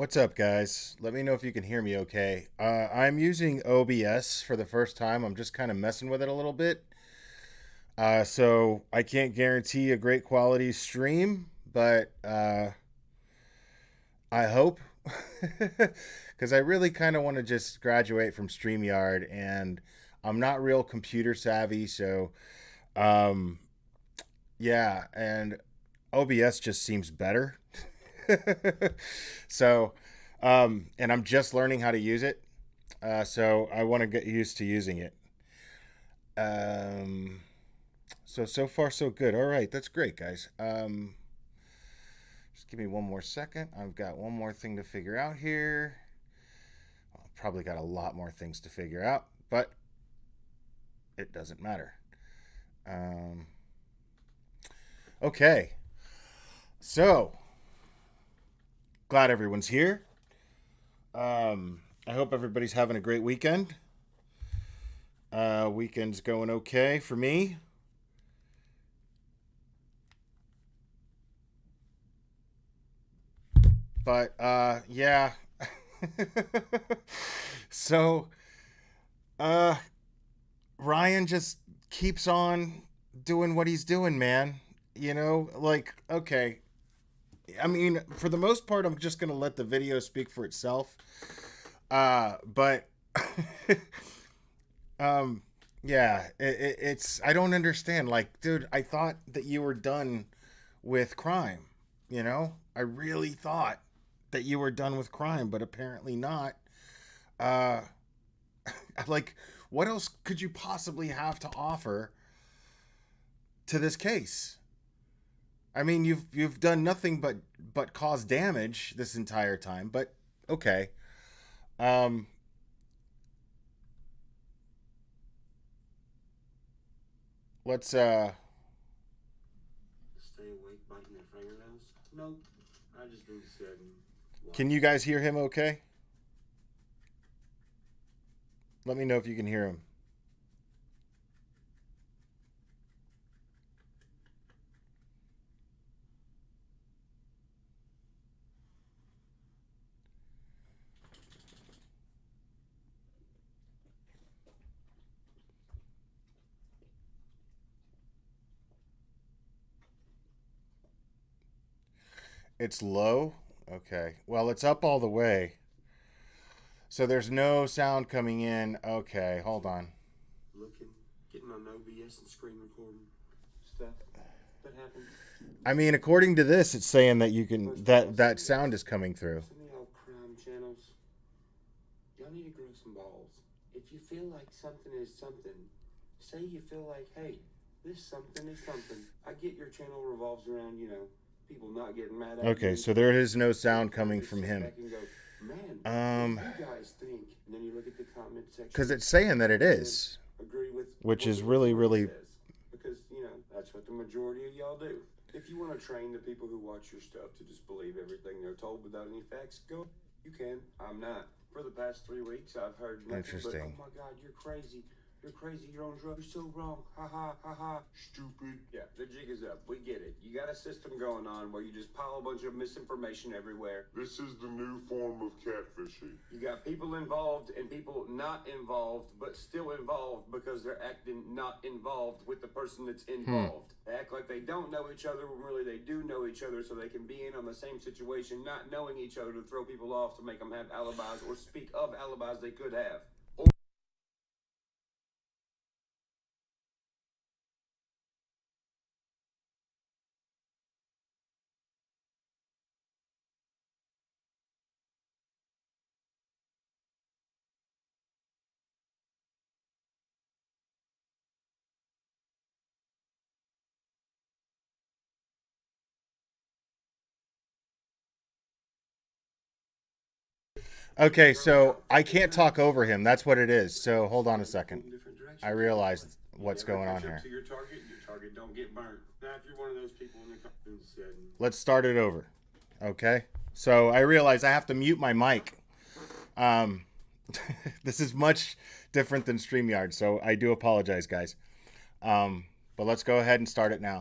What's up, guys? Let me know if you can hear me okay. I'm using OBS for the first time. I'm just kind of messing with it a little bit. So I can't guarantee a great quality stream, but I hope. Because I really kind of want to just graduate from StreamYard, and I'm not real computer savvy. So, um, yeah, and OBS just seems better. so, and I'm just learning how to use it. So I want to get used to using it. Um, so far so good. All right, that's great, guys. Just give me one more second. I've got one more thing to figure out here. I've probably got a lot more things to figure out, but it doesn't matter. Um, okay, so glad everyone's here. I hope everybody's having a great weekend. Weekend's going okay for me. But yeah. so uh Ryan just keeps on doing what he's doing, man. Like, okay. I mean, for the most part, I'm just gonna let the video speak for itself. But um yeah, it's I don't understand. Like, dude, I thought that you were done with crime. I really thought that you were done with crime, but apparently not. Uh, like, what else could you possibly have to offer to this case? I mean, you've done nothing but cause damage this entire time. But okay, um, let's. Stay awake biting their fingernails? Nope. I just need to sit and Can watch. you guys hear him? Okay, let me know if you can hear him. It's low. Okay. Well, it's up all the way. So there's no sound coming in. Okay, hold on. Looking, getting on OBS and screen recording stuff. That happens. I mean, according to this, it's saying that you can First of all, that sound is coming through. some of y'all crime channels, y'all need to grow some balls. If you feel like something is something, say you feel like, hey, this something is something. I get your channel revolves around, people not getting mad at Okay, you. so there is no sound Sometimes coming just from sit him. back and go, man, Um, what do you guys think? And then you look at the comment because section it's saying that it and is, agree with which what is the really, majority really says. Because, that's what the majority of y'all do. If you want to train the people who watch your stuff to just believe everything they're told without any facts, go. You can. I'm not. For the past 3 weeks, I've heard nothing but, oh interesting. my God, you're crazy. You're crazy. You're on drugs. You're so wrong. Ha ha ha ha. Stupid. Yeah, the jig is up. We get it. You got a system going on where you just pile a bunch of misinformation everywhere. This is the new form of catfishing. You got people involved and people not involved, but still involved because they're acting not involved with the person that's Hmm. involved. They act like they don't know each other when really they do know each other, so they can be in on the same situation, not knowing each other to throw people off to make them have alibis or speak of alibis they could have. Okay, so I can't talk over him. That's what it is. So hold on a second. I realized what's going on here. To your target don't get burnt. Now, if you're one of those people in the comments said, Let's start it over. Okay. So I realize I have to mute my mic. Um, this is much different than StreamYard, so I do apologize, guys. But let's go ahead and start it now.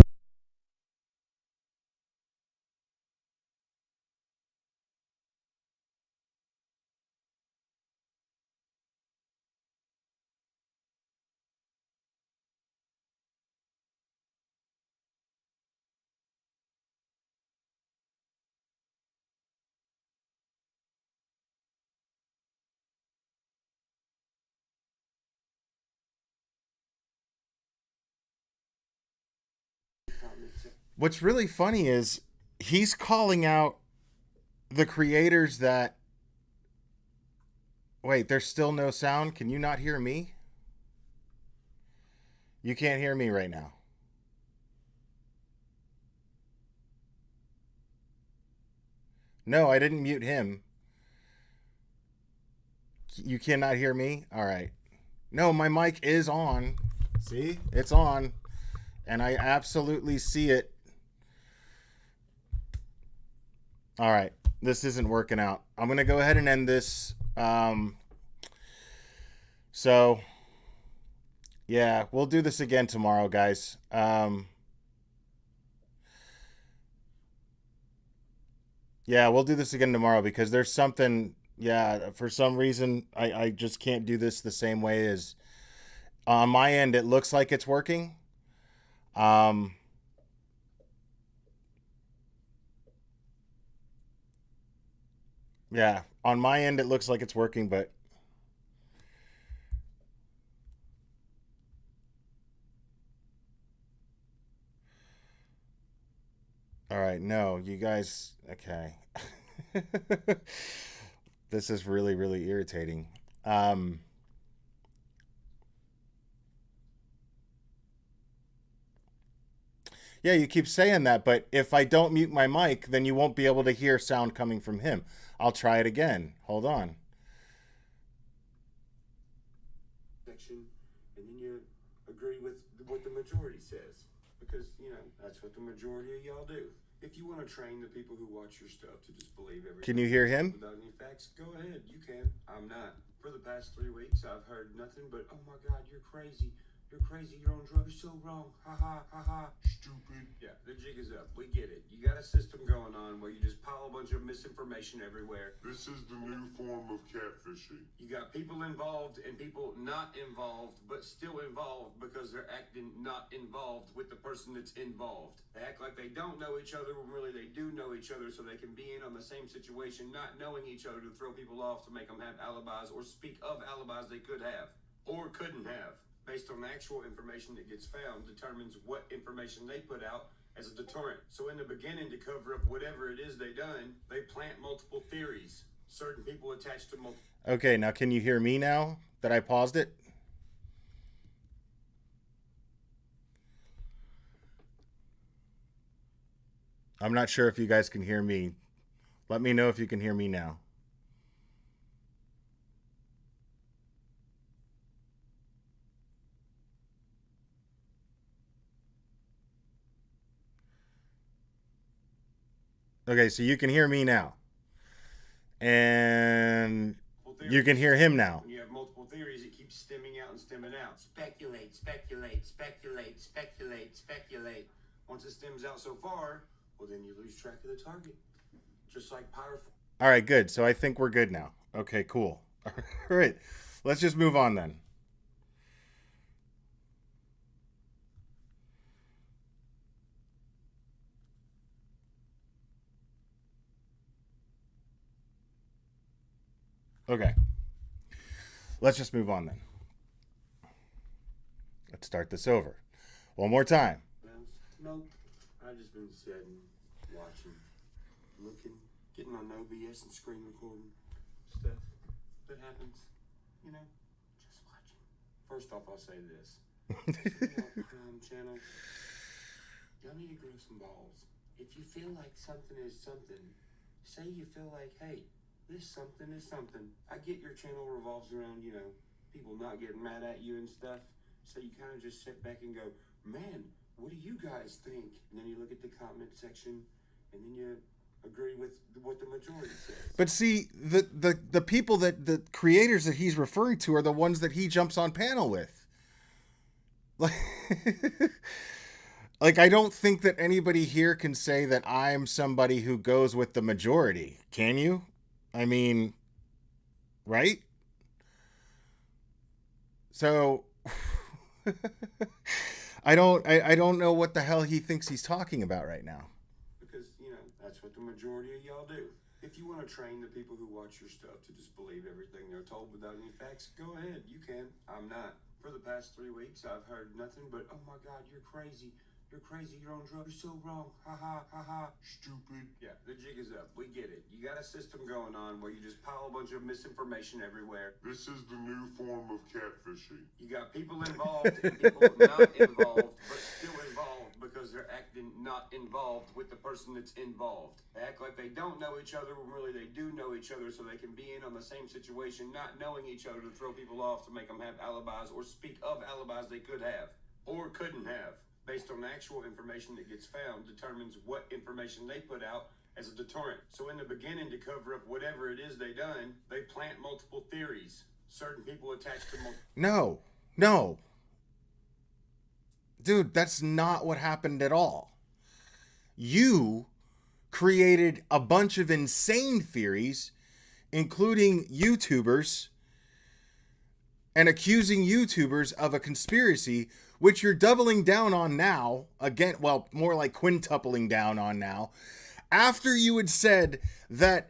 comment section. What's really funny is he's calling out the creators that. Wait, there's still no sound? Can you not hear me? You can't hear me right now. No, I didn't mute him. You cannot hear me? All right. No, my mic is on. See? It's on. And I absolutely see it. All right. This isn't working out. I'm going to go ahead and end this. So, yeah, we'll do this again tomorrow, guys. Yeah, we'll do this again tomorrow because there's something. Yeah, for some reason, I just can't do this the same way as on my end. It looks like it's working. Um, yeah, on my end, it looks like it's working, but all right, no, you guys, okay. This is really, really irritating. Um, yeah, you keep saying that, but if I don't mute my mic, then you won't be able to hear sound coming from him. I'll try it again. Hold on. Section, and then you agree with what the majority says. Because, that's what the majority of y'all do. If you want to train the people who watch your stuff to just believe everything. Can you hear him? Without any facts, go ahead. You can. I'm not. For the past 3 weeks, I've heard nothing but, oh my God, you're crazy. You're crazy. You're on drugs. You're so wrong. Ha ha, ha ha. Stupid. Yeah, the jig is up. We get it. You got a system going on where you just pile a bunch of misinformation everywhere. This is the new form of catfishing. You got people involved and people not involved, but still involved because they're acting not involved with the person that's involved. They act like they don't know each other when really they do know each other, so they can be in on the same situation, not knowing each other to throw people off to make them have alibis or speak of alibis they could have or couldn't have. Based on the actual information that gets found determines what information they put out as a deterrent. So in the beginning, to cover up whatever it is they done, they plant multiple theories. Certain people attached to multiple. Okay, now can you hear me now that I paused it? I'm not sure if you guys can hear me. Let me know if you can hear me now. Okay, so you can hear me now. And you can hear him now. When you have multiple theories, it keeps stemming out and stemming out. Speculate, speculate, speculate, speculate, speculate. Once it stems out so far, well, then you lose track of the target. Just like powerful. All right, good. So I think we're good now. Okay, cool. All right, let's just move on then. Okay. Let's just move on then. Let's start this over. One more time. Nope. I just been sitting, watching, looking, getting on OBS and screen recording stuff that happens. Just watching. First off, I'll say this. Channel, y'all need to grow some balls. If you feel like something is something, say you feel like, hey, this something is something. I get your channel revolves around, people not getting mad at you and stuff. So you kind of just sit back and go, man, what do you guys think? And then you look at the comment section, and then you agree with what the majority says. But see, the people the creators that he's referring to are the ones that he jumps on panel with. Like I don't think that anybody here can say that I'm somebody who goes with the majority. Can you? I mean, right? So I don't know what the hell he thinks he's talking about right now. Because, that's what the majority of y'all do. If you want to train the people who watch your stuff to just believe everything they're told without any facts, go ahead. You can. I'm not. For the past 3 weeks, I've heard nothing but, oh my God, you're crazy. You're crazy, you're on drugs, you're so wrong, ha ha, ha ha. Stupid. Yeah, the jig is up, we get it. You got a system going on where you just pile a bunch of misinformation everywhere. This is the new form of catfishing. You got people involved and people not involved, but still involved because they're acting not involved with the person that's involved. They act like they don't know each other when really they do know each other, so they can be in on the same situation, not knowing each other to throw people off to make them have alibis or speak of alibis they could have or couldn't have. Based on the actual information that gets found determines what information they put out as a deterrent. So in the beginning, to cover up whatever it is they done, they plant multiple theories. Certain people attached to multiple... No. Dude, that's not what happened at all. You created a bunch of insane theories, including YouTubers, and accusing YouTubers of a conspiracy, which you're doubling down on now, again, well, more like quintupling down on now, after you had said that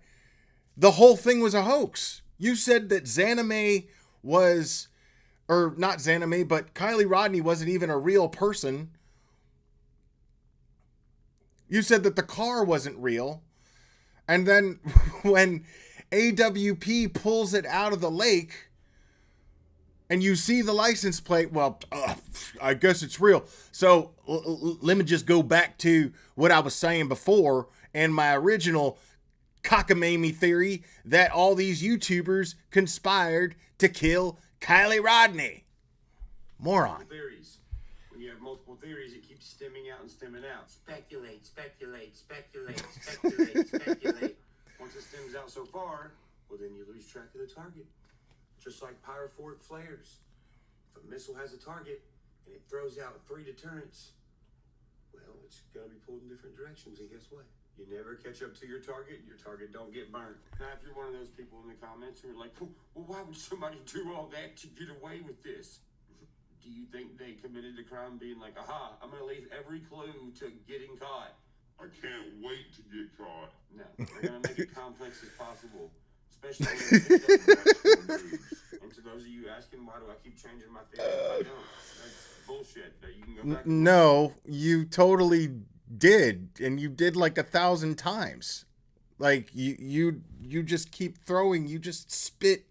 the whole thing was a hoax. You said that Zanime was, or not Zanime, but Kylie Rodney wasn't even a real person. You said that the car wasn't real. And then when AWP pulls it out of the lake, and you see the license plate, well, I guess it's real. So let me just go back to what I was saying before and my original cockamamie theory that all these YouTubers conspired to kill Kylie Rodney. Moron. Theories. When you have multiple theories, it keeps stemming out and stemming out. Speculate. Once it stems out so far, well, then you lose track of the target. Just like pyrophoric flares. If a missile has a target and it throws out 3 deterrents, well, it's going to be pulled in different directions, and guess what? You never catch up to your target don't get burned. Now, if you're one of those people in the comments who are like, well, why would somebody do all that to get away with this? Do you think they committed a crime being like, aha, I'm going to leave every clue to getting caught? I can't wait to get caught. No, they're going to make it complex as possible. Especially when they pick up the news. And to those of you asking, why do I keep changing my theory? I don't. That's bullshit. You can go back. No, you totally did, and you did like 1,000 times. Like you just keep throwing. You just spit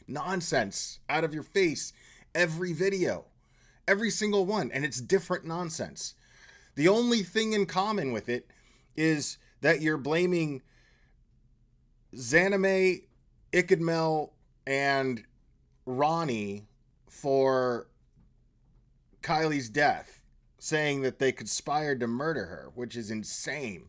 nonsense out of your face every video, every single one, and it's different nonsense. The only thing in common with it is that you're blaming Zanime, Ikadmel, and Ronnie for Kylie's death, saying that they conspired to murder her, which is insane.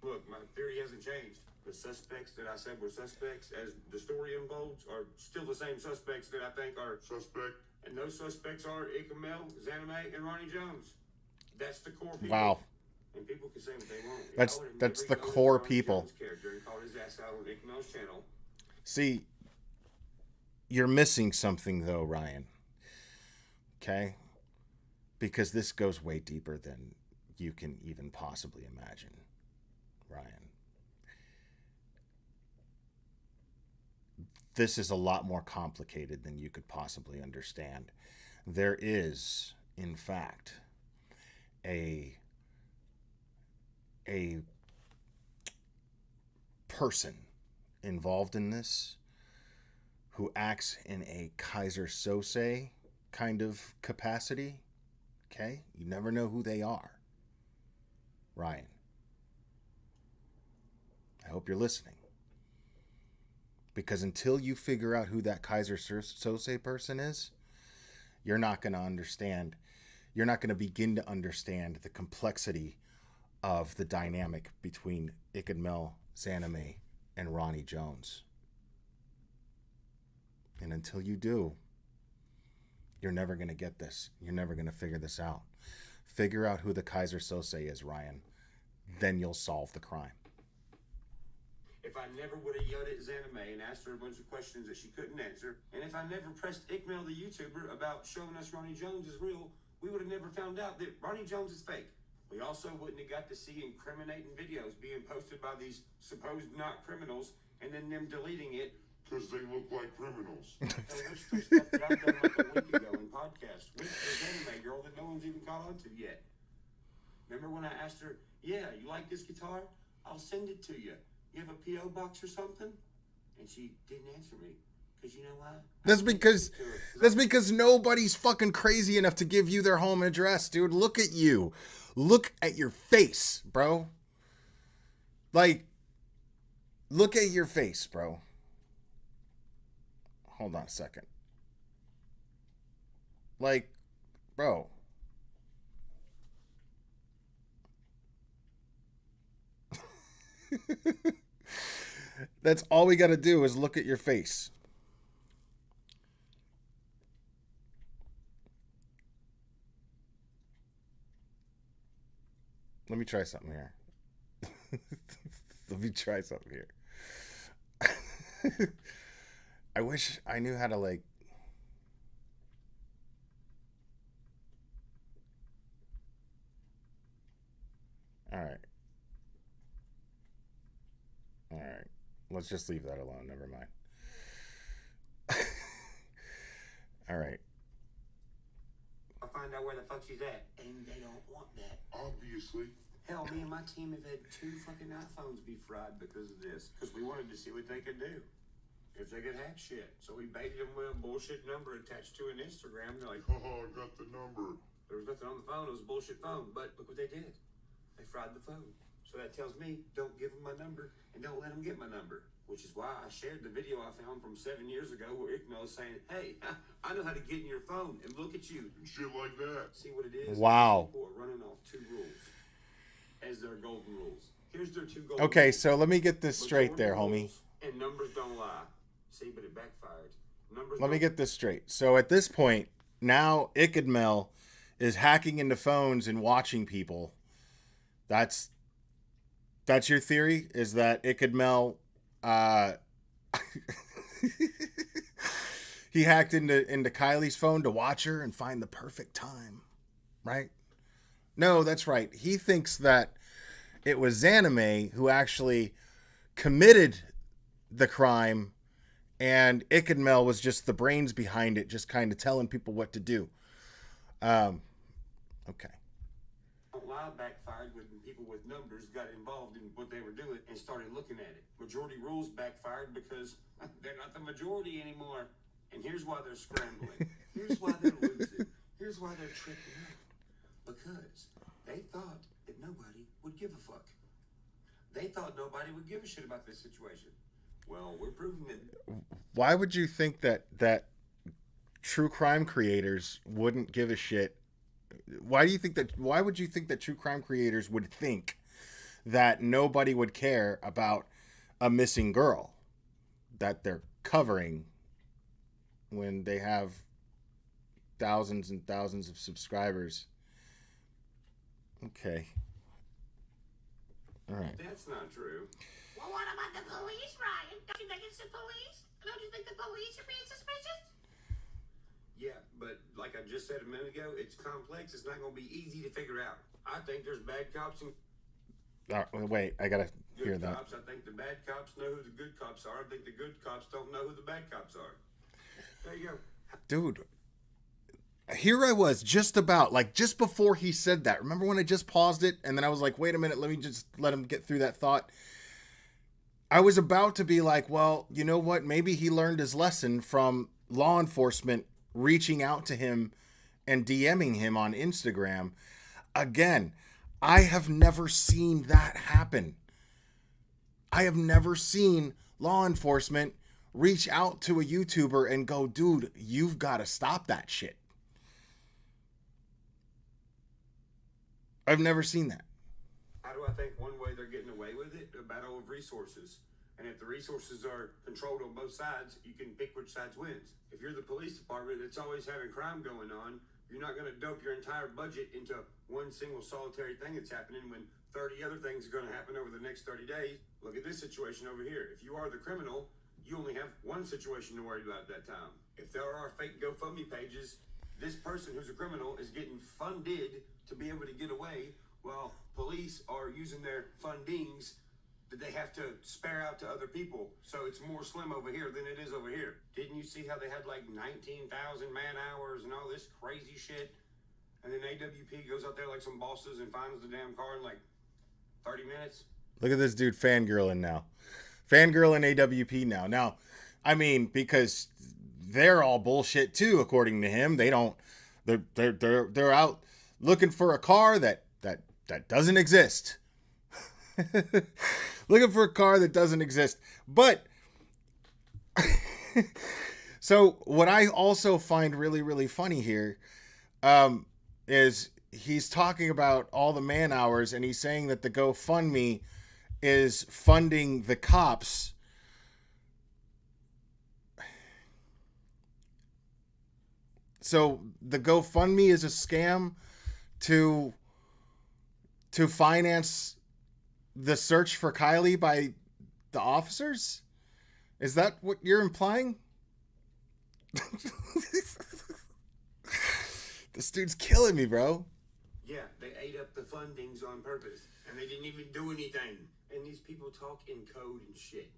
Look, my theory hasn't changed. The suspects that I said were suspects, as the story unfolds, are still the same suspects that I think are Suspect. And those suspects are Ikadmel, Zanime, and Ronnie Jones. That's the core people. Wow. And people can say what they want. That's the core people. See, you're missing something though, Ryan. Okay? Because this goes way deeper than you can even possibly imagine, Ryan. This is a lot more complicated than you could possibly understand. There is, in fact, a person involved in this who acts in a Kaiser Sose kind of capacity. Okay? You never know who they are. Ryan, I hope you're listening. Because until you figure out who that Kaiser Sose person is, you're not going to understand. You're not going to begin to understand the complexity of the dynamic between Ikadmel, Zanime, and Ronnie Jones. And until you do, you're never going to get this. You're never going to figure this out. Figure out who the Kaiser Sose is, Ryan. Then you'll solve the crime. If I never would have yelled at Zanime and asked her a bunch of questions that she couldn't answer, and if I never pressed Ikadmel, the YouTuber, about showing us Ronnie Jones is real, we would have never found out that Ronnie Jones is fake. We also wouldn't have got to see incriminating videos being posted by these supposed not criminals, and then them deleting it. Because they look like criminals. And which the stuff that I've done like a week ago in podcasts. With the Zanime girl that no one's even caught on to yet. Remember when I asked her, yeah, you like this guitar? I'll send it to you. You have a P.O. box or something? And she didn't answer me. Because you know why? That's because nobody's fucking crazy enough to give you their home address, dude. Look at you. Look at your face, bro. Like, look at your face, bro. Hold on a second. Like, bro. That's all we got to do is look at your face. Let me try something here. Let me try something here. I wish I knew how to, like... All right. All right. Let's just leave that alone. Never mind. All right. I'll find out where the fuck she's at. And they don't want that. Obviously. Hell, me and my team have had 2 fucking iPhones be fried because of this. Because we wanted to see what they could do. If they could hack shit. So we baited them with a bullshit number attached to an Instagram. They're like, Haha, I got the number. there was nothing on the phone. It was a bullshit phone. But look what they did. They fried the phone. So that tells me, don't give them my number and don't let them get my number. Which is why I shared the video I found from 7 years ago where Ickno's saying, hey, I know how to get in your phone and look at you. And shit like that. See what it is? Wow. People are running off 2 rules as their golden rules. Here's their 2 golden Okay, rules. so let me get this straight there, homie. And numbers don't lie. See, but it backfired. Let me get this straight. So at this point, now Ickadmel is hacking into phones and watching people. That's your theory? Is that Ickadmel he hacked into Kylie's phone to watch her and find the perfect time, right? No, that's right. He thinks that it was Zanime who actually committed the crime, and Ickadmel was just the brains behind it, just kind of telling people what to do. Okay. Lie backfired when people with numbers got involved in what they were doing and started looking at it. Majority rules backfired because they're not the majority anymore. And here's why they're scrambling. Here's why they're losing. Here's why they're tripping out. Because they thought that nobody would give a fuck. They thought nobody would give a shit about this situation. Well, we're proving it. Why would you think that true crime creators wouldn't give a shit? Why would you think that true crime creators would think that nobody would care about a missing girl that they're covering when they have thousands and thousands of subscribers? Okay. All right. That's not true. Well, what about the police, Ryan? Don't you think it's the police? Don't you think the police are being suspicious? Yeah, but like I just said a minute ago, it's complex. It's not going to be easy to figure out. I think there's bad cops and Wait, I gotta hear good that. cops. I think the bad cops know who the good cops are. I think the good cops don't know who the bad cops are. There you go. Dude, here I was just before he said that. Remember when I just paused it and then I was like, wait a minute, let me just let him get through that thought. I was about to be like, well, you know what? Maybe he learned his lesson from law enforcement reaching out to him and DMing him on Instagram. Again, I have never seen that happen. I have never seen law enforcement reach out to a YouTuber and go, dude, you've got to stop that shit. I've never seen that. How do I think one way they're getting away with it? A battle of resources. And if the resources are controlled on both sides, you can pick which side wins. If you're the police department that's always having crime going on, you're not going to dope your entire budget into one single solitary thing that's happening when 30 other things are going to happen over the next 30 days. Look at this situation over here. If you are the criminal, you only have one situation to worry about at that time. If there are fake GoFundMe pages, this person who's a criminal is getting funded to be able to get away, while police are using their fundings that they have to spare out to other people. So it's more slim over here than it is over here. Didn't you see how they had like 19,000 man hours and all this crazy shit? and then AWP goes out there like some bosses and finds the damn car in like 30 minutes. Look at this dude fangirling now. Fangirling AWP now. Now, I mean, because they're all bullshit too, according to him. They don't. They're out looking for a car that doesn't exist. Looking for a car that doesn't exist. But so what I also find really, really funny here is he's talking about all the man hours, and he's saying that the GoFundMe is funding the cops. So the GoFundMe is a scam to finance the search for Kylie by the officers? Is that what you're implying? This dude's killing me, bro. Yeah, they ate up the fundings on purpose, and they didn't even do anything. And these people talk in code and shit.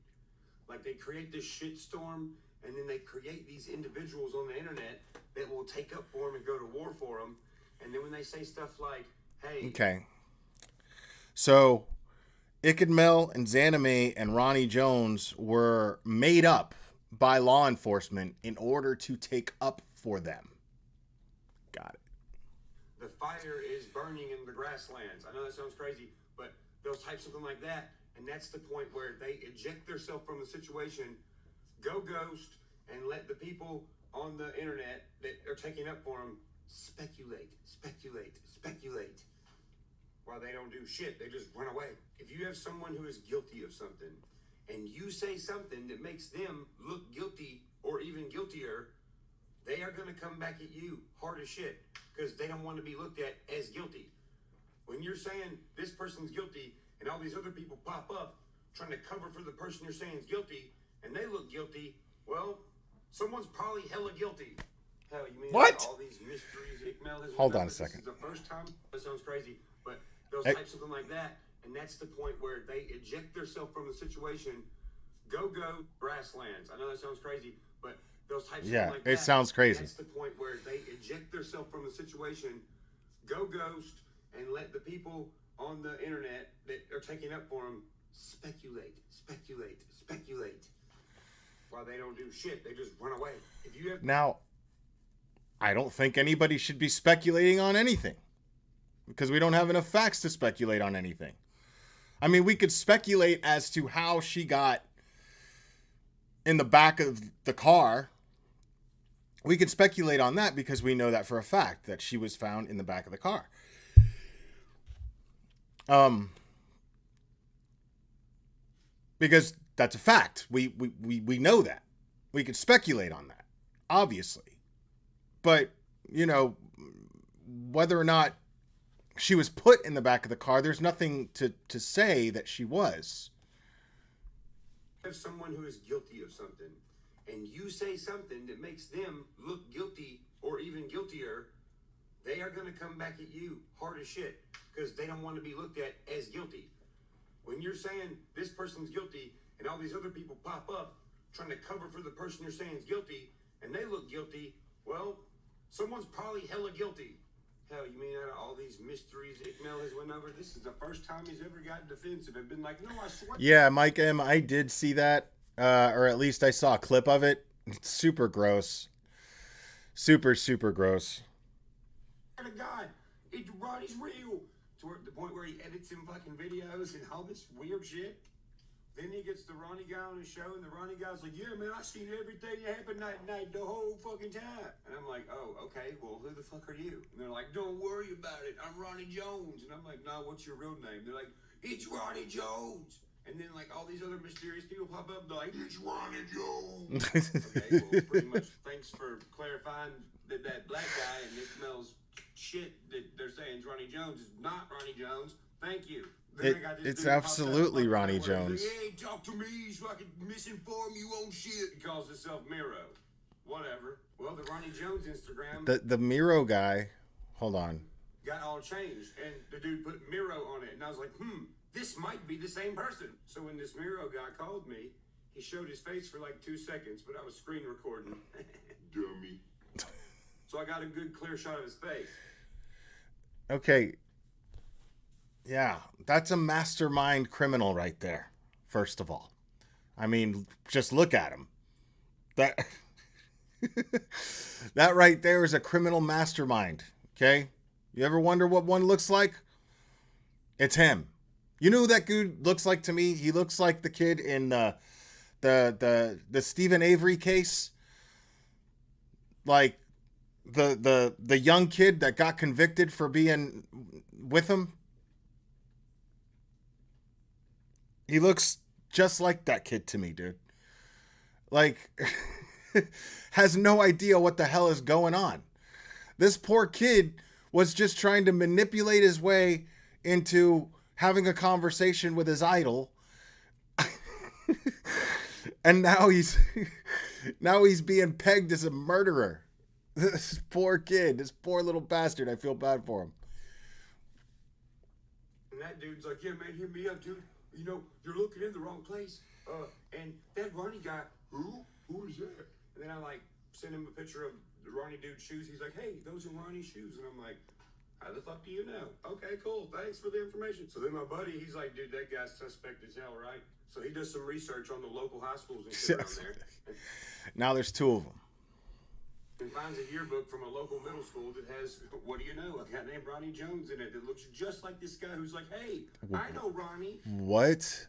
Like, they create this shit storm, and then they create these individuals on the internet that will take up for them and go to war for them. And then when they say stuff like, hey... Okay. So, Ikadmel and Zanime and Ronnie Jones were made up by law enforcement in order to take up for them. Got it. The fire is burning in the grasslands. I know that sounds crazy, but they'll type something like that, and that's the point where they eject themselves from the situation, go ghost, and let the people on the internet that are taking up for them speculate. While they don't do shit, they just run away. If you have someone who is guilty of something, and you say something that makes them look guilty or even guiltier, they are going to come back at you hard as shit because they don't want to be looked at as guilty. When you're saying this person's guilty and all these other people pop up trying to cover for the person you're saying is guilty and they look guilty, well, someone's probably hella guilty. Hell, you mean what? All these mysteries Ikmel has Hold on a this second. is the first time? That sounds crazy, but they'll Hey. type something like that, and that's the point where they eject themselves from the situation, go grasslands. I know that sounds crazy, but they'll type something like that. It sounds crazy. That's the point where they eject themselves from the situation, go ghost, and let the people on the internet that are taking up for them speculate. While they don't do shit, they just run away. If you have Now, I don't think anybody should be speculating on anything because we don't have enough facts to speculate on anything. I mean, we could speculate as to how she got in the back of the car. We could speculate on that because we know that for a fact that she was found in the back of the car. Because that's a fact. We know that. We could speculate on that, obviously. But, you know, whether or not she was put in the back of the car, there's nothing to say that she was. If someone who is guilty of something, and you say something that makes them look guilty or even guiltier, they are going to come back at you hard as shit because they don't want to be looked at as guilty. When you're saying this person's guilty and all these other people pop up trying to cover for the person you're saying is guilty and they look guilty, well, someone's probably hella guilty. Hell, you mean out of all these mysteries Ikmel has went over, this is the first time he's ever gotten defensive and been like, no, I swear. Yeah, Mike M., I did see that, or at least I saw a clip of it. It's super gross. Super gross. To God, Ronnie's real. To the point where he edits him fucking videos and all this weird shit. Then he gets the Ronnie guy on his show, and the Ronnie guy's like, yeah, man, I seen everything that happened that night the whole fucking time. And I'm like, oh, okay, well, who the fuck are you? And they're like, don't worry about it, I'm Ronnie Jones. And I'm like, no, what's your real name? They're like, it's Ronnie Jones. And then, like, all these other mysterious people pop up, they're like, it's Ronnie Jones. Okay, well, pretty much, thanks for clarifying that that black guy and Nick Mel's shit that they're saying is Ronnie Jones is not Ronnie Jones. Thank you. It's absolutely Ronnie Jones. Like, hey, talk to me so I can misinform you on shit. He calls himself Miro. Whatever. Well, the Ronnie Jones Instagram The Miro guy, hold on. got all changed, and the dude put Miro on it, and I was like, this might be the same person. So when this Miro guy called me, he showed his face for like 2 seconds, but I was screen recording. Dummy. So I got a good clear shot of his face. Okay. Yeah, that's a mastermind criminal right there. First of all, I mean, just look at him. That that right there is a criminal mastermind. Okay, you ever wonder what one looks like? It's him. You know who that dude looks like to me? He looks like the kid in the Stephen Avery case, like the young kid that got convicted for being with him. He looks just like that kid to me, dude. Like, has no idea what the hell is going on. This poor kid was just trying to manipulate his way into having a conversation with his idol. And now he's being pegged as a murderer. This poor kid, this poor little bastard. I feel bad for him. And that dude's like, yeah, man, hear me out, dude. You know, you're looking in the wrong place. And that Ronnie guy, Who? Who is that? and then I like send him a picture of the Ronnie dude's shoes. He's like, hey, those are Ronnie's shoes. And I'm like, how the fuck do you know? Okay, cool. Thanks for the information. So then my buddy, he's like, dude, that guy's suspect as hell, right? So he does some research on the local high schools and shit around there. Now there's two of them. And finds a yearbook from a local middle school that has, what do you know, a guy named Ronnie Jones in it that looks just like this guy who's like, hey, I know Ronnie. What?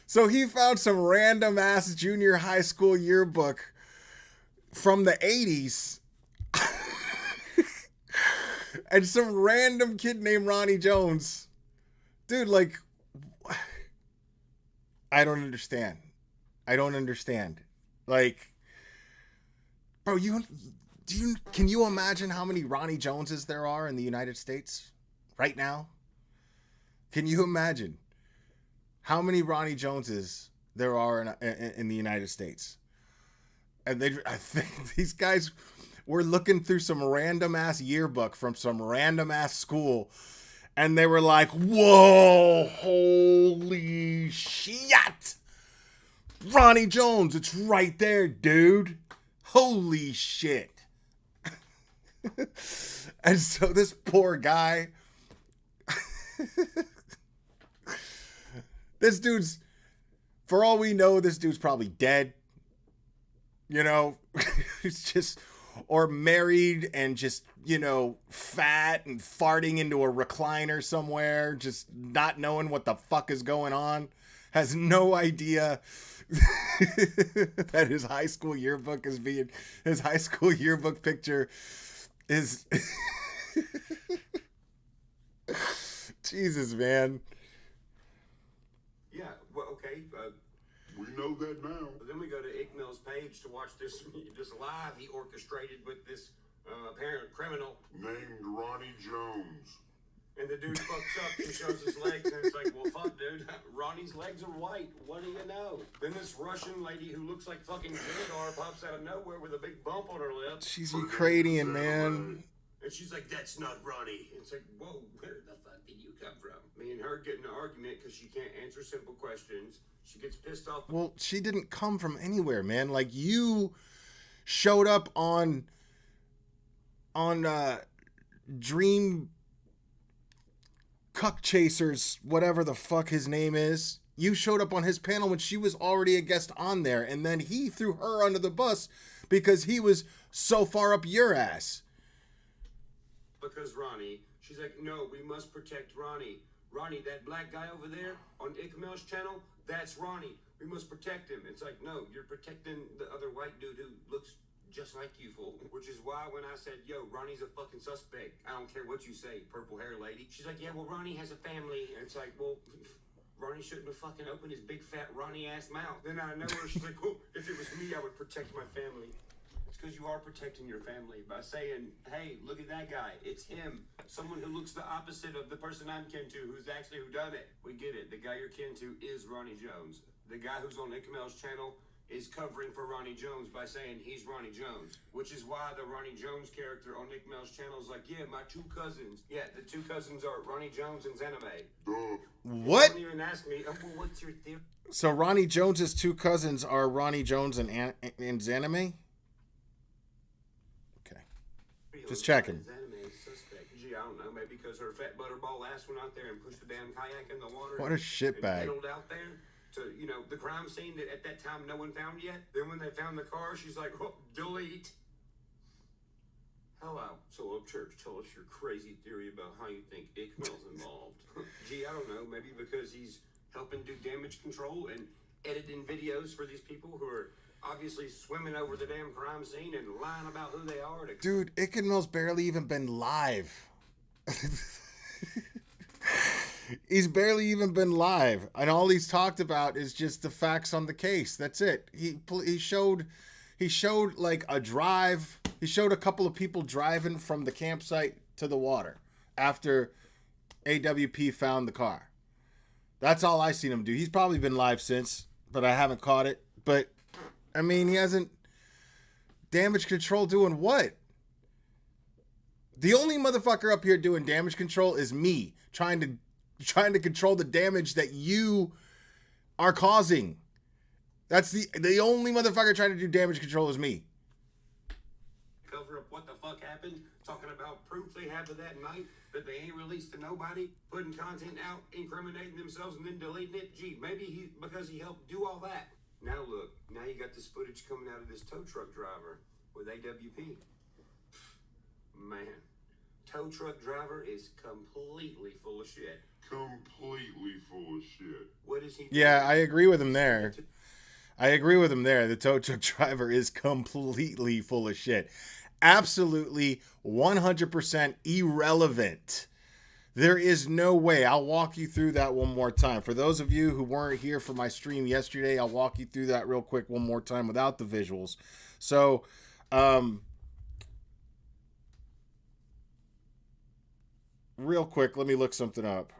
So he found some random ass junior high school yearbook from the 80s. And some random kid named Ronnie Jones. Dude, like, I don't understand. I don't understand. Like, bro, can you imagine how many Ronnie Joneses there are in the United States right now? Can you imagine how many Ronnie Joneses there are in the United States? And I think these guys were looking through some random ass yearbook from some random ass school, and they were like, "Whoa, holy shit! Ronnie Jones, it's right there, dude. Holy shit." And so this poor guy, this dude's, for all we know, this dude's probably dead. You know, he's just, or married and just, you know, fat and farting into a recliner somewhere, just not knowing what the fuck is going on, has no idea that his high school yearbook picture is Jesus, man. Yeah, well, okay. We know that now. Then we go to Ickmill's page to watch this live he orchestrated with this apparent criminal. Named Ronnie Jones. And the dude fucks up and shows his legs, and it's like, well, fuck, dude. Ronnie's legs are white. What do you know? Then this Russian lady who looks like fucking Vinegar pops out of nowhere with a big bump on her lip. She's Ukrainian, man. And she's like, that's not Ronnie. And it's like, whoa, where the fuck did you come from? Me and her get in an argument because she can't answer simple questions. She gets pissed off. Well, she didn't come from anywhere, man. Like, you showed up on Dream CuckChurch, whatever the fuck his name is. You showed up on his panel when she was already a guest on there, and then he threw her under the bus because he was so far up your ass. Because Ronnie, she's like, no, we must protect Ronnie. Ronnie, that black guy over there on Ickmill's channel, that's Ronnie. We must protect him. It's like, no, you're protecting the other white dude who looks just like you, fool. Which is why when I said, yo, Ronnie's a fucking suspect, I don't care what you say, purple hair lady. She's like, yeah, well, Ronnie has a family. And it's like, well, Ronnie shouldn't have fucking opened his big fat Ronnie ass mouth. Then I know her, she's like, well, if it was me, I would protect my family. It's because you are protecting your family by saying, hey, look at that guy. It's him. Someone who looks the opposite of the person I'm kin to, who's actually who done it. We get it. The guy you're kin to is Ronnie Jones. The guy who's on Ickmill's channel is covering for Ronnie Jones by saying he's Ronnie Jones, which is why the Ronnie Jones character on Ickmill's channel is like, yeah, my two cousins. Yeah, the two cousins are Ronnie Jones and Zenime. Duh. What? Don't even ask me, well, what's your theory? So Ronnie Jones's two cousins are Ronnie Jones and Zenime? Just checking. Anime suspect. Gee, I don't know. Maybe because her fat butterball ass went out there and pushed the damn kayak in the water. What a shitbag. And pedaled out there to, the crime scene that at that time no one found yet. Then when they found the car, she's like, oh, delete. Hello. So, CuckChurch, tell us your crazy theory about how you think Ickmel's involved. Gee, I don't know. Maybe because he's helping do damage control and editing videos for these people who are obviously swimming over the damn crime scene and lying about who they are. Dude, Ickmel's barely even been live. He's barely even been live, and all he's talked about is just the facts on the case. That's it. He showed like a drive. He showed a couple of people driving from the campsite to the water after AWP found the car. That's all I seen him do. He's probably been live since, but I haven't caught it. But I mean, he hasn't damage control doing what? The only motherfucker up here doing damage control is me, trying to control the damage that you are causing. That's the only motherfucker trying to do damage control is me. Cover up what the fuck happened, talking about proof they have of that night that they ain't released to nobody, putting content out, incriminating themselves, and then deleting it. Gee, maybe because he helped do all that. Now look, now you got this footage coming out of this tow truck driver with AWP. Man, tow truck driver is completely full of shit. Completely full of shit. What is he? Yeah, I agree with him there. The tow truck driver is completely full of shit. Absolutely 100% irrelevant. There is no way. I'll walk you through that one more time. For those of you who weren't here for my stream yesterday, I'll walk you through that real quick one more time without the visuals. So, real quick, let me look something up.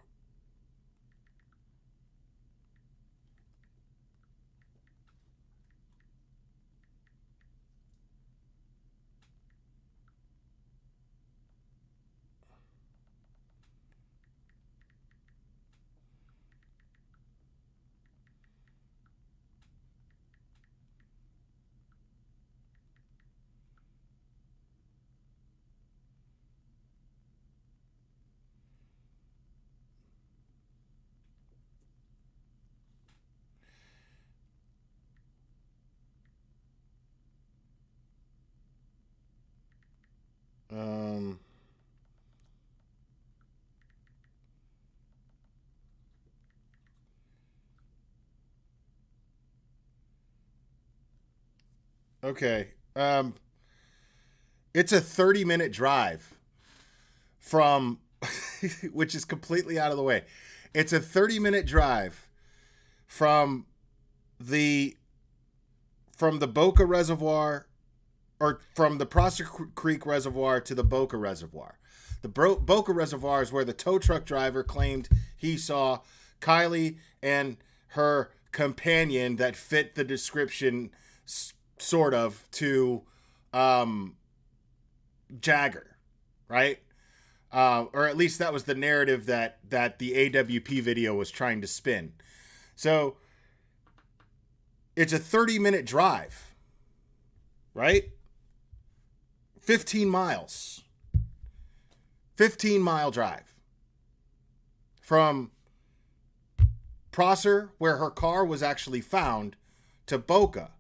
Okay. It's a 30-minute drive from, which is completely out of the way. It's a 30-minute drive from the Boca Reservoir, or from the Prosser Creek Reservoir to the Boca Reservoir. The Boca Reservoir is where the tow truck driver claimed he saw Kylie and her companion that fit the description, sort of, to Jagger, right? Or at least that was the narrative that the AWP video was trying to spin. So it's a 30-minute drive, right? 15 miles. 15-mile drive from Prosser, where her car was actually found, to Boca.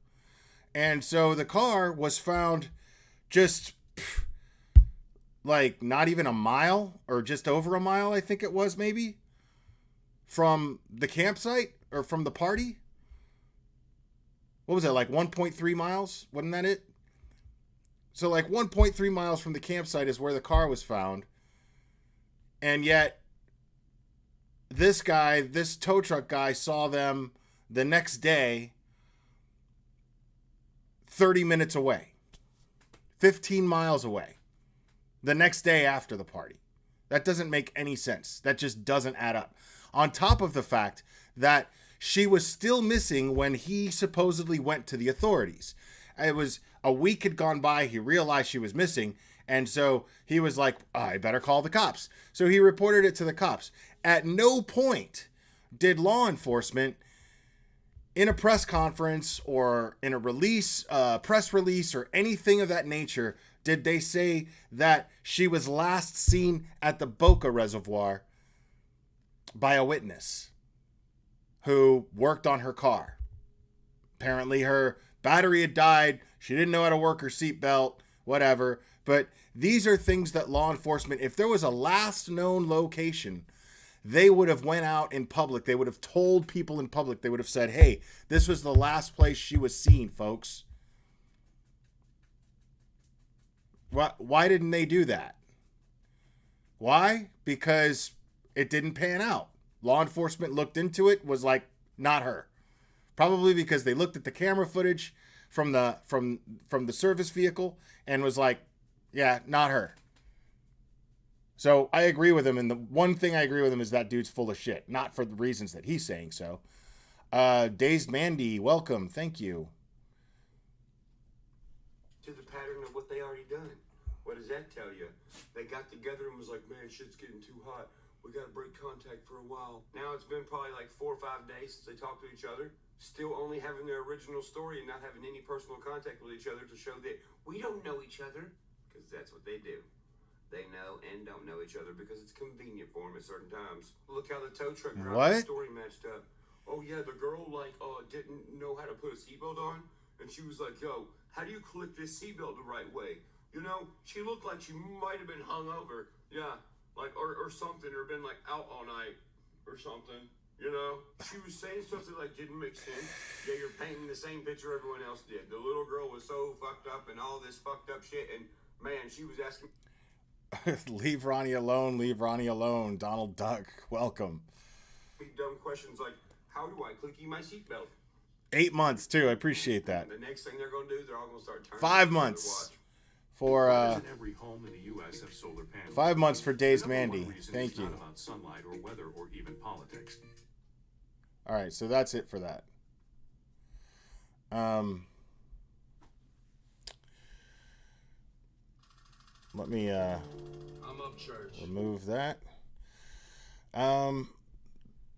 And so the car was found just like not even a mile, or just over a mile, I think it was, maybe, from the campsite or from the party. What was it, like 1.3 miles? Wasn't that it? So like 1.3 miles from the campsite is where the car was found. And yet this guy, this tow truck guy, saw them the next day 30 minutes away. 15 miles away. The next day after the party. That doesn't make any sense. That just doesn't add up. On top of the fact that she was still missing when he supposedly went to the authorities. It was a week had gone by. He realized she was missing. And so he was like, I better call the cops. So he reported it to the cops. At no point did law enforcement, in a press conference or in a release, press release or anything of that nature, did they say that she was last seen at the Boca Reservoir by a witness who worked on her car. Apparently her battery had died. She didn't know how to work her seatbelt, whatever. But these are things that law enforcement, if there was a last known location, they would have went out in public. They would have told people in public. They would have said, hey, this was the last place she was seen, folks. Why didn't they do that? Why? Because it didn't pan out. Law enforcement looked into it, was like, not her. Probably because they looked at the camera footage from the service vehicle and was like, yeah, not her. So I agree with him, and the one thing I agree with him is that dude's full of shit. Not for the reasons that he's saying so. Dazed Mandy, welcome. Thank you. To the pattern of what they already done. What does that tell you? They got together and was like, man, shit's getting too hot. We gotta break contact for a while. Now it's been probably like 4 or 5 days since they talked to each other. Still only having their original story and not having any personal contact with each other to show that we don't know each other. Because that's what they do. They know and don't know each other because it's convenient for them at certain times. Look how the tow truck driver's story matched up. Oh yeah, the girl didn't know how to put a seatbelt on, and she was like, "Yo, how do you click this seatbelt the right way?" You know, she looked like she might have been hungover, yeah, or something, or been like out all night, or something. You know, she was saying stuff that didn't make sense. Yeah, you're painting the same picture everyone else did. The little girl was so fucked up and all this fucked up shit, and man, she was asking. Leave Ronnie alone. Leave Ronnie alone. Donald Duck, welcome. Dumb questions like, how do I clicky my seatbelt? 8 months too. I appreciate that. The next thing they're gonna do, they're all gonna start turning. 5 months for every home in the US have solar panels. 5 months for Dazed Mandy. Thank you. Not about sunlight or weather or even politics. All right, so that's it for that. Let me I'm up church. remove that.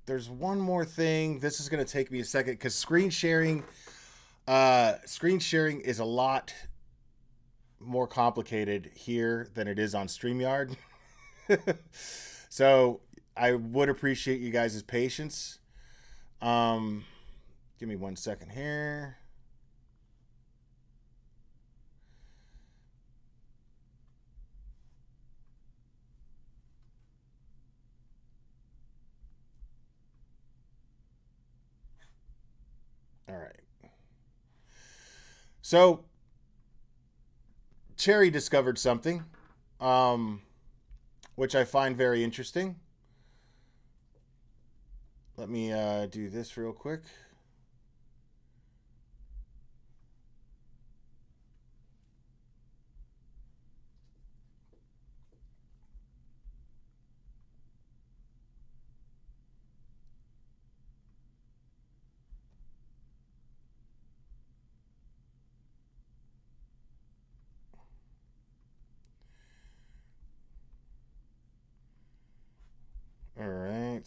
There's one more thing. This is going to take me a second because screen sharing is a lot more complicated here than it is on StreamYard. So I would appreciate you guys' patience. Give me 1 second here. All right. So Cherry discovered something, which I find very interesting. Let me do this real quick. All right.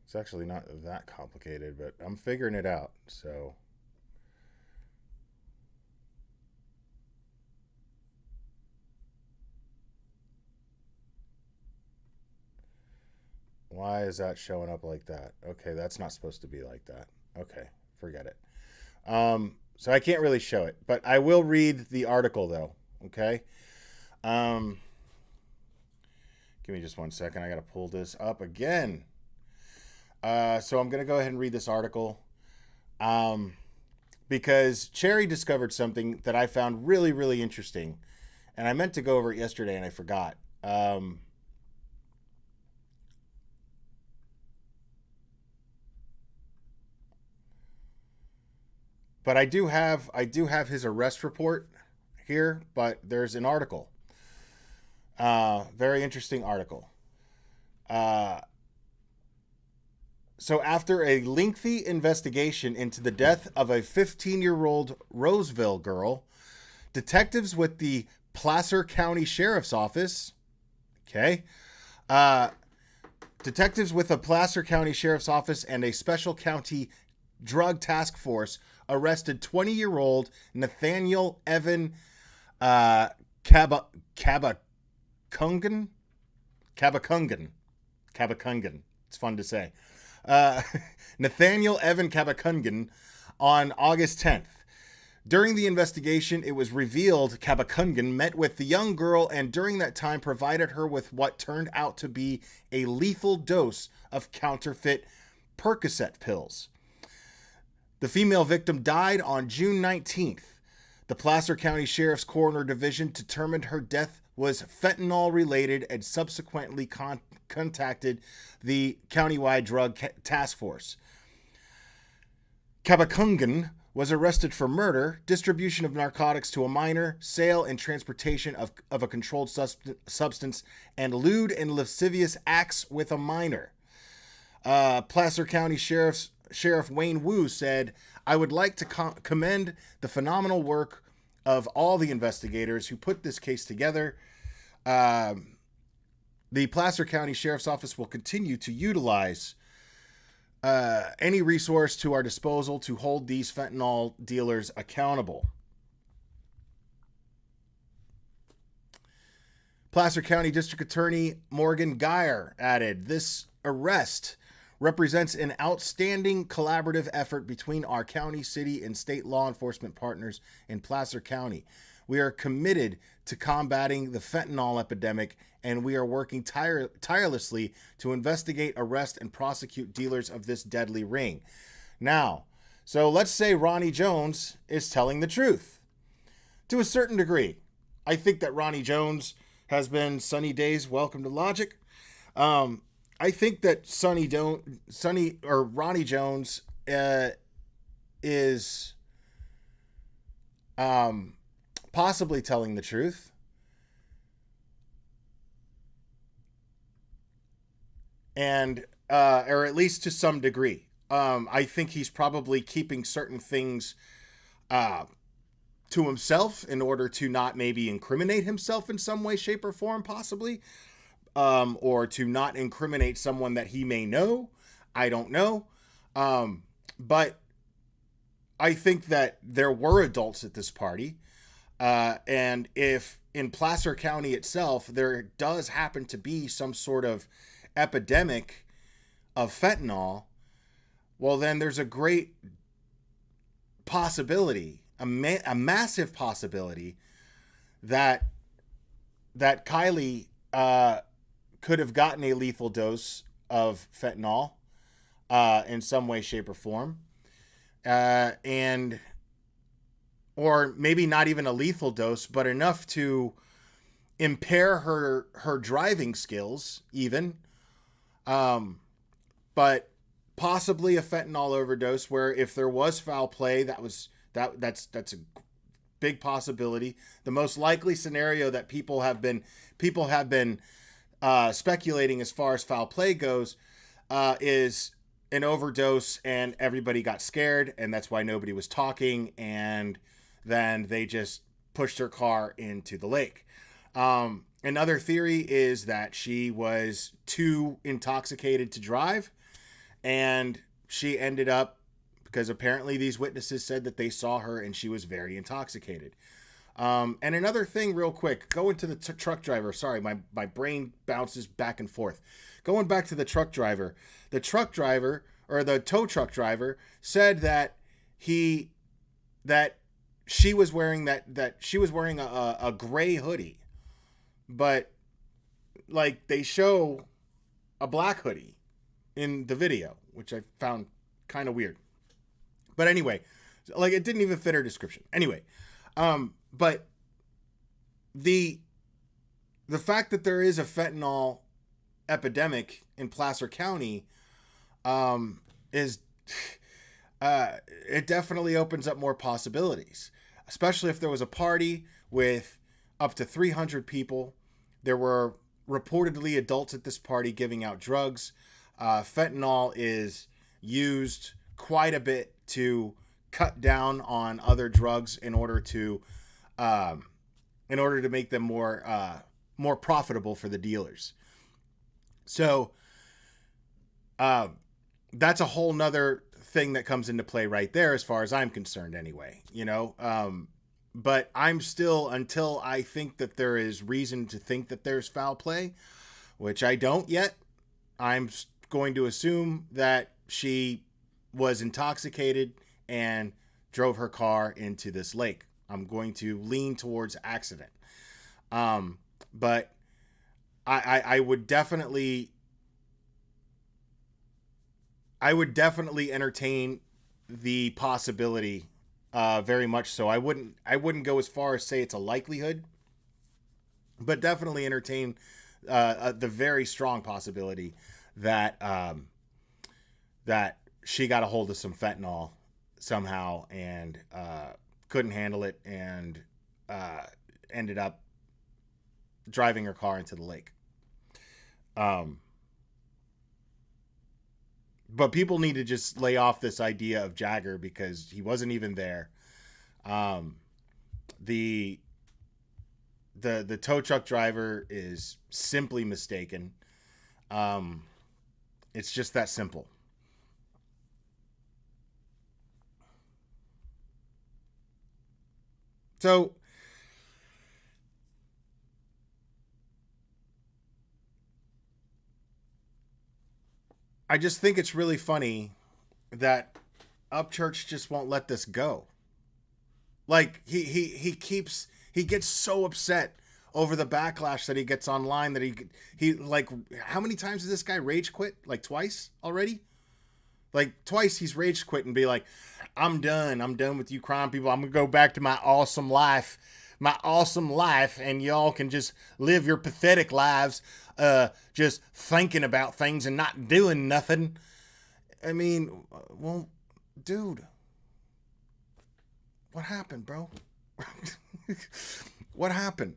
It's actually not that complicated, but I'm figuring it out, so. Why is that showing up like that? Okay, that's not supposed to be like that. Okay, forget it. So I can't really show it, but I will read the article though, okay? Give me just 1 second. I got to pull this up again. So I'm going to go ahead and read this article because Cherry discovered something that I found really, really interesting. And I meant to go over it yesterday and I forgot. But I do have his arrest report here, but there's an article. Very interesting article. So after a lengthy investigation into the death of a 15-year-old Roseville girl Detectives with the Placer County Sheriff's Office, detectives with the Placer County Sheriff's Office and a special county drug task force arrested 20-year-old Nathaniel Evan Cabacungan. It's fun to say. Nathaniel Evan Cabacungan on August 10th. During the investigation, it was revealed Cabacungan met with the young girl and during that time provided her with what turned out to be a lethal dose of counterfeit Percocet pills. The female victim died on June 19th. The Placer County Sheriff's Coroner Division determined her death was fentanyl related and subsequently contacted the countywide drug task force. Cabacungan was arrested for murder, distribution of narcotics to a minor, sale and transportation of a controlled substance, and lewd and lascivious acts with a minor. Placer County Sheriff Wayne Wu said, "I would like to commend the phenomenal work of all the investigators who put this case together. The Placer County Sheriff's Office will continue to utilize any resource to our disposal to hold these fentanyl dealers accountable." Placer County District Attorney Morgan Geyer added, "This arrest represents an outstanding collaborative effort between our county, city, and state law enforcement partners in Placer County. We are committed to combating the fentanyl epidemic, and we are working tirelessly to investigate, arrest, and prosecute dealers of this deadly ring." Now, so let's say Ronnie Jones is telling the truth. To a certain degree. I think that Ronnie Jones has been Sunny Day's Welcome to Logic. I think that Ronnie Jones is possibly telling the truth. And or at least to some degree. I think he's probably keeping certain things to himself in order to not maybe incriminate himself in some way, shape, or form, possibly. Or to not incriminate someone that he may know. I don't know. But I think that there were adults at this party. And if in Placer County itself, there does happen to be some sort of epidemic of fentanyl, well, then there's a great possibility, a massive possibility that Kylie could have gotten a lethal dose of fentanyl in some way, shape, or form. Or maybe not even a lethal dose, but enough to impair her driving skills even. But possibly a fentanyl overdose where if there was foul play, that's a big possibility. The most likely scenario that people have been speculating as far as foul play goes is an overdose and everybody got scared and that's why nobody was talking and then they just pushed her car into the lake. Another theory is that she was too intoxicated to drive and she ended up, because apparently these witnesses said that they saw her and she was very intoxicated. And another thing real quick, going to the truck driver. Sorry, my brain bounces back and forth. Going back to the truck driver or the tow truck driver said that she was wearing a gray hoodie, but like they show a black hoodie in the video, which I found kind of weird. But anyway, like it didn't even fit her description. Anyway, but the fact that there is a fentanyl epidemic in Placer County is it definitely opens up more possibilities, especially if there was a party with up to 300 people. There were reportedly adults at this party giving out drugs. Fentanyl is used quite a bit to cut down on other drugs in order to in order to make them more profitable for the dealers. So that's a whole nother thing that comes into play right there, as far as I'm concerned, anyway. But I'm still, until I think that there is reason to think that there's foul play, which I don't yet, I'm going to assume that she was intoxicated and drove her car into this lake. I'm going to lean towards accident. But I would definitely entertain the possibility, very much so. I wouldn't go as far as say it's a likelihood, but definitely entertain the very strong possibility that that she got a hold of some fentanyl somehow and couldn't handle it and ended up driving her car into the lake. But people need to just lay off this idea of Jagger, because he wasn't even there. The tow truck driver is simply mistaken. It's just that simple. So I just think it's really funny that CuckChurch just won't let this go. Like he gets so upset over the backlash that he gets online that he like, how many times has this guy rage quit? Like twice already? Like twice he's rage quit and be like, I'm done with you crime people. I'm gonna go back to my awesome life, and y'all can just live your pathetic lives, just thinking about things and not doing nothing. I mean, well, dude, what happened, bro? What happened?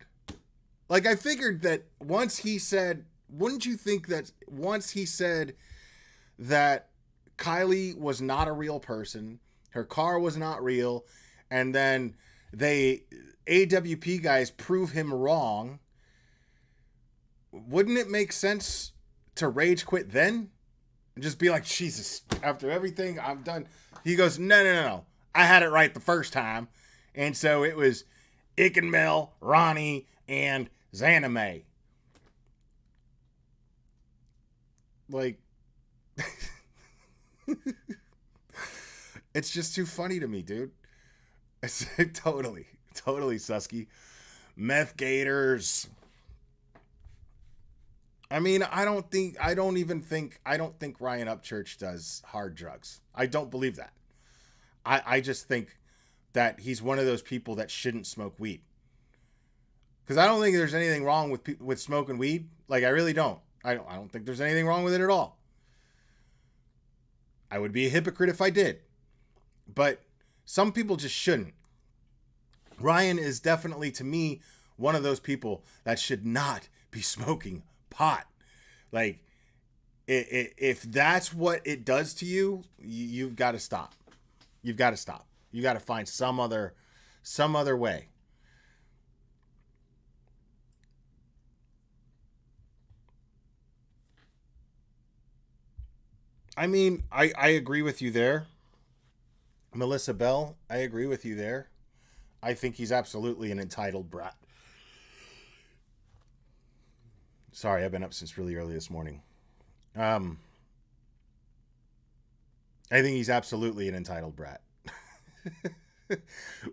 Like, I figured that once he said, wouldn't you think that once he said that Kylie was not a real person, her car was not real, and then AWP guys prove him wrong, wouldn't it make sense to rage quit then? And just be like, Jesus, after everything, I'm done. He goes, no. I had it right the first time. And so it was Ick and Mel, Ronnie, and Xana May. Like, it's just too funny to me, dude. It's totally Susky. Meth gators. I mean, I don't think Ryan CuckChurch does hard drugs. I don't believe that. I just think that he's one of those people that shouldn't smoke weed. Because I don't think there's anything wrong with smoking weed. Like, I really don't. I don't think there's anything wrong with it at all. I would be a hypocrite if I did. But some people just shouldn't. Ryan is definitely, to me, one of those people that should not be smoking pot. Like, if that's what it does to you, you've got to stop. You've got to stop. You got to find some other way. I mean, I agree with you there. Melissa Bell, I agree with you there. I think he's absolutely an entitled brat. Sorry, I've been up since really early this morning. I think he's absolutely an entitled brat.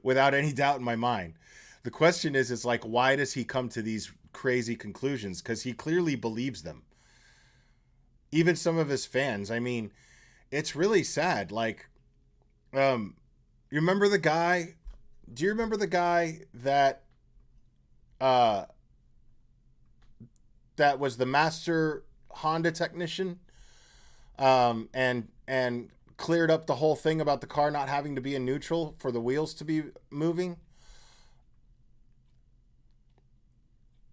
Without any doubt in my mind. The question is like, why does he come to these crazy conclusions? Because he clearly believes them. Even some of his fans. I mean, it's really sad. Like, you remember the guy? Do you remember the guy that that was the master Honda technician, and cleared up the whole thing about the car not having to be in neutral for the wheels to be moving?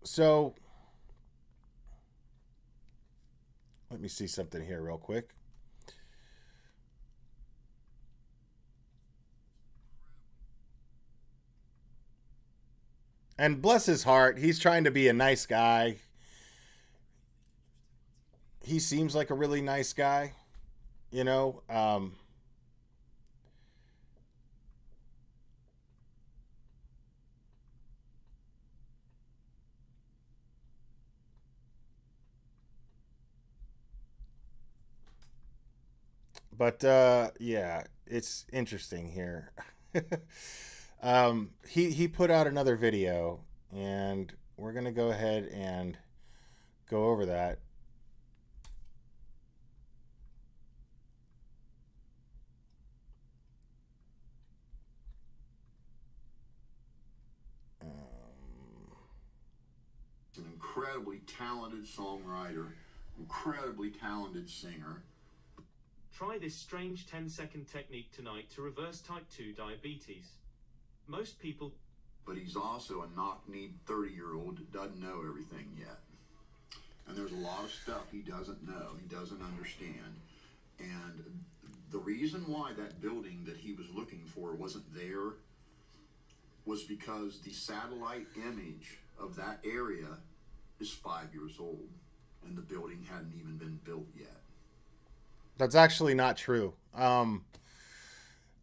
So let me see something here real quick. And bless his heart, he's trying to be a nice guy. He seems like a really nice guy, you know. But yeah, it's interesting here. He put out another video, and we're gonna go ahead and go over that. An incredibly talented songwriter, incredibly talented singer. Try this strange 10-second technique tonight to reverse type 2 diabetes. Most people... But he's also a knock-kneed 30-year-old that doesn't know everything yet. And there's a lot of stuff he doesn't know, he doesn't understand. And the reason why that building that he was looking for wasn't there was because the satellite image of that area is 5 years old, and the building hadn't even been built yet. That's actually not true.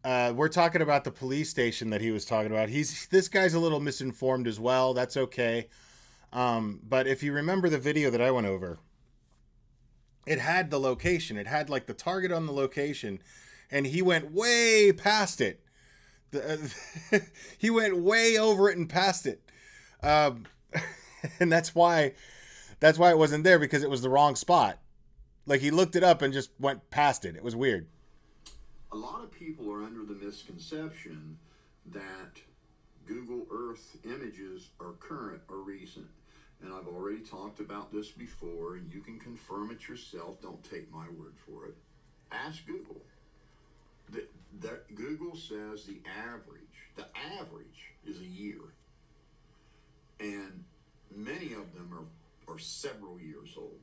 We're talking about the police station that he was talking about. This guy's a little misinformed as well. That's okay. But if you remember the video that I went over, it had the location. It had like the target on the location, and he went way past it. He went way over it and past it. And that's why it wasn't there, because it was the wrong spot. Like, he looked it up and just went past it. It was weird. A lot of people are under the misconception that Google Earth images are current or recent. And I've already talked about this before, and you can confirm it yourself. Don't take my word for it. Ask Google. Google says the average is a year. And many of them are several years old.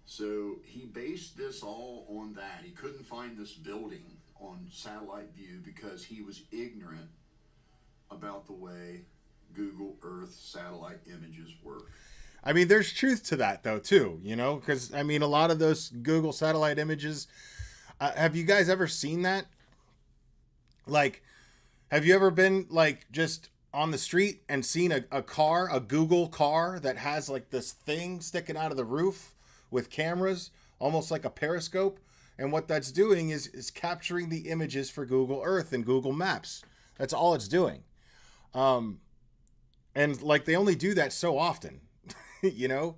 So he based this all on that. He couldn't find this building on satellite view because he was ignorant about the way Google Earth satellite images work. I mean, there's truth to that, though, too, you know, because, I mean, a lot of those Google satellite images, have you guys ever seen that? Like, have you ever been, like, just on the street and seen a car, a Google car that has, like, this thing sticking out of the roof with cameras, almost like a periscope? And what that's doing is capturing the images for Google Earth and Google Maps. That's all it's doing. And, like, they only do that so often, you know?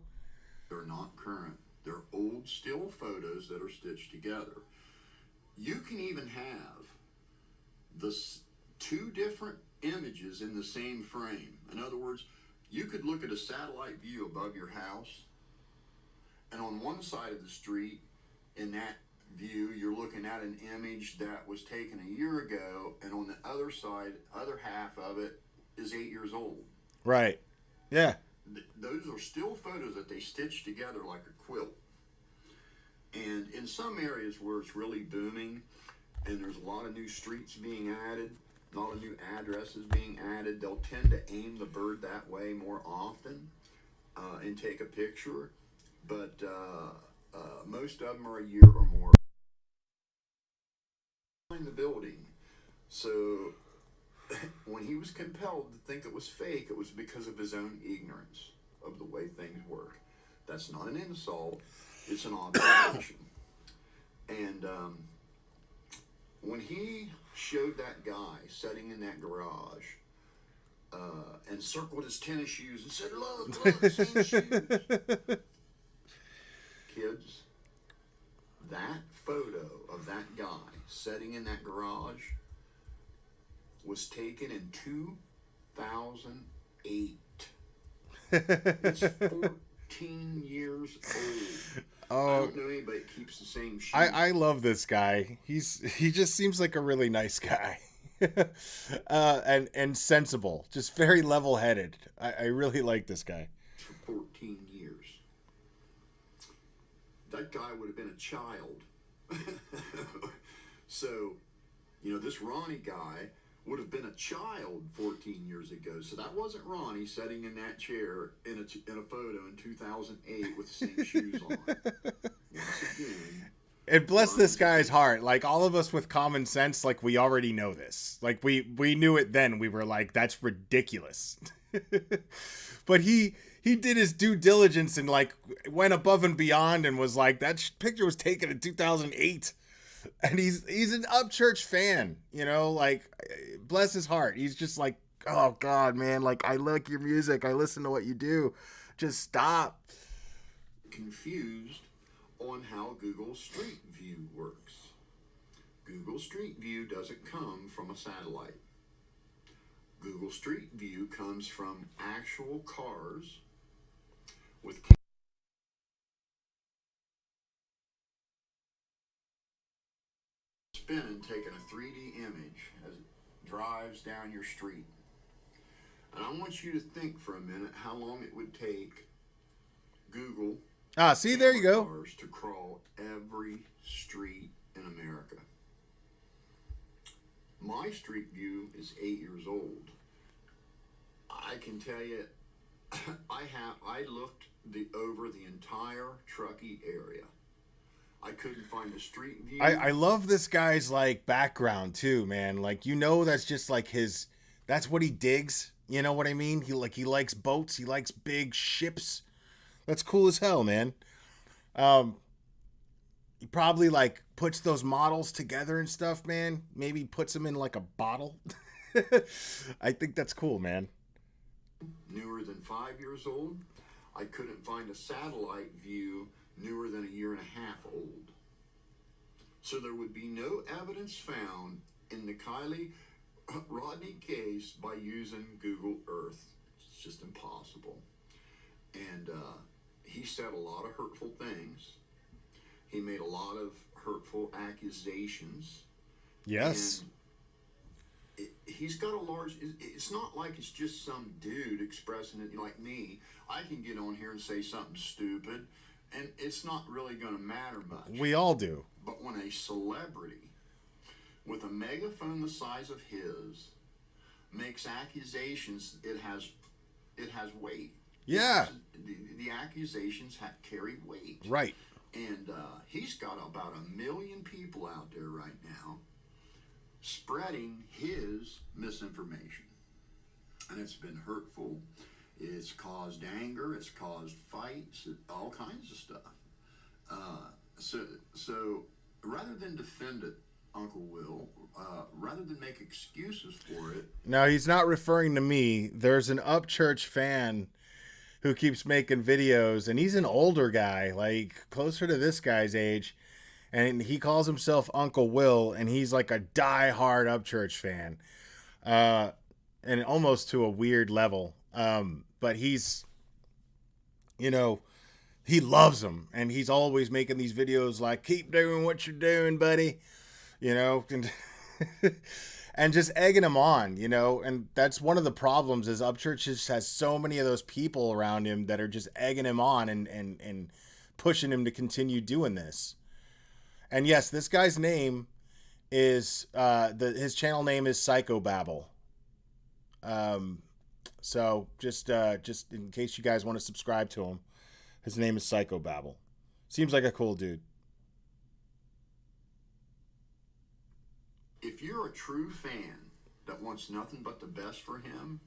They're not current. They're old still photos that are stitched together. You can even have the two different images in the same frame. In other words, you could look at a satellite view above your house, and on one side of the street, in that view, you're looking at an image that was taken a year ago, and on the other side, other half of it is 8 years old. Right. Yeah. Those are still photos that they stitch together like a quilt. And in some areas where it's really booming and there's a lot of new streets being added, a lot of new addresses being added, they'll tend to aim the bird that way more often and take a picture. But most of them are a year or more in the building. So when he was compelled to think it was fake, it was because of his own ignorance of the way things work. That's not an insult, it's an observation. And when he showed that guy sitting in that garage and circled his tennis shoes and said, look, same shoes. Kids, that photo of that guy sitting in that garage was taken in 2008. It's 14 years old. Oh, I don't know anybody that keeps the same shoes. I love this guy. He just seems like a really nice guy. And sensible, just very level-headed. I really like this guy. For 14 years. That guy would have been a child. So, you know, this Ronnie guy would have been a child 14 years ago. So that wasn't Ronnie sitting in that chair in a photo in 2008 with the same shoes on. Once again, And bless this guy's heart. Like, all of us with common sense, like, we already know this. Like, we knew it then. We were like, that's ridiculous. But he did his due diligence and, like, went above and beyond and was like, that picture was taken in 2008. And he's an UpChurch fan, you know, like, bless his heart. He's just like, oh God, man, like, I like your music. I listen to what you do. Just stop. confused on how Google Street View works. Google Street View doesn't come from a satellite. Google Street View comes from actual cars with spinning, taking a 3D image as it drives down your street. And I want you to think for a minute how long it would take Google See, there you go. cars to crawl every street in America. My Street View is 8 years old. I can tell you, I looked over the entire Truckee area. I couldn't find a street view. I love this guy's, like, background too, man. Like, you know, that's just like that's what he digs. You know what I mean? He likes boats. He likes big ships. That's cool as hell, man. He probably, like, puts those models together and stuff, man. Maybe puts them in, like, a bottle. I think that's cool, man. Newer than 5 years old. I couldn't find a satellite view newer than a year and a half old. So there would be no evidence found in the Kylie Rodney case by using Google Earth. It's just impossible. And he said a lot of hurtful things. He made a lot of hurtful accusations. Yes. And he's got a large, it's not like it's just some dude expressing it like me. I can get on here and say something stupid, and it's not really going to matter much. We all do. But when a celebrity with a megaphone the size of his makes accusations, it has weight. Yeah. The accusations carry weight. Right. And he's got about 1 million people out there right now spreading his misinformation. And it's been hurtful. It's caused anger. It's caused fights. All kinds of stuff. So rather than defend it, Uncle Will, rather than make excuses for it. Now, he's not referring to me. There's an UpChurch fan who keeps making videos, and he's an older guy, like closer to this guy's age, and he calls himself Uncle Will, and he's like a die-hard UpChurch fan, and almost to a weird level. But he's, you know, he loves them, and he's always making these videos like, keep doing what you're doing, buddy, you know, and just egging him on, you know. And that's one of the problems is UpChurch just has so many of those people around him that are just egging him on and pushing him to continue doing this. And yes, this guy's name is his channel name is Psychobabble. So just in case you guys want to subscribe to him, his name is Psychobabble. Seems like a cool dude. If you're a true fan that wants nothing but the best for him,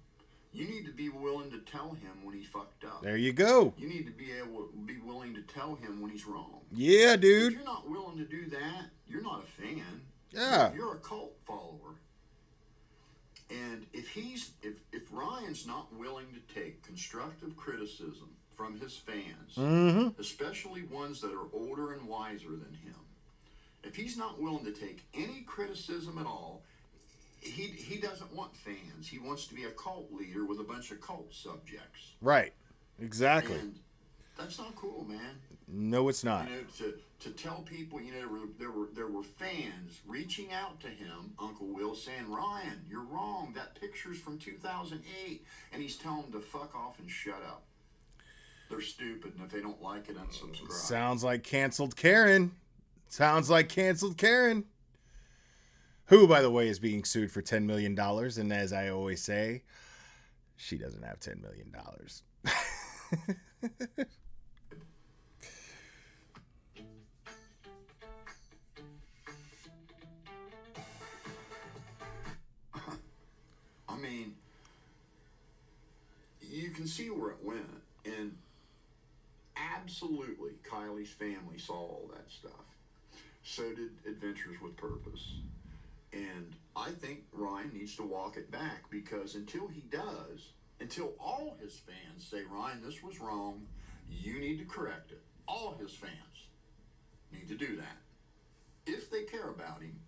you need to be willing to tell him when he fucked up. There you go. You need to be willing to tell him when he's wrong. Yeah, dude. If you're not willing to do that, you're not a fan. Yeah. You're a cult follower. And if Ryan's not willing to take constructive criticism from his fans, especially ones that are older and wiser than him, if he's not willing to take any criticism at all, he doesn't want fans. He wants to be a cult leader with a bunch of cult subjects. Right. Exactly. And that's not cool, man. No, it's not. You know, to tell people, you know, there were fans reaching out to him, Uncle Will, saying, Ryan, you're wrong. That picture's from 2008. And he's telling them to fuck off and shut up. They're stupid, and if they don't like it, unsubscribe. Sounds like canceled Karen. Sounds like canceled Karen. who, by the way, is being sued for $10 million. And as I always say, she doesn't have $10 million. I mean, you can see where it went, and absolutely Kylie's family saw all that stuff. So did Adventures with Purpose. And I think Ryan needs to walk it back, because until he does, until all his fans say, Ryan, this was wrong, you need to correct it. All his fans need to do that. If they care about him,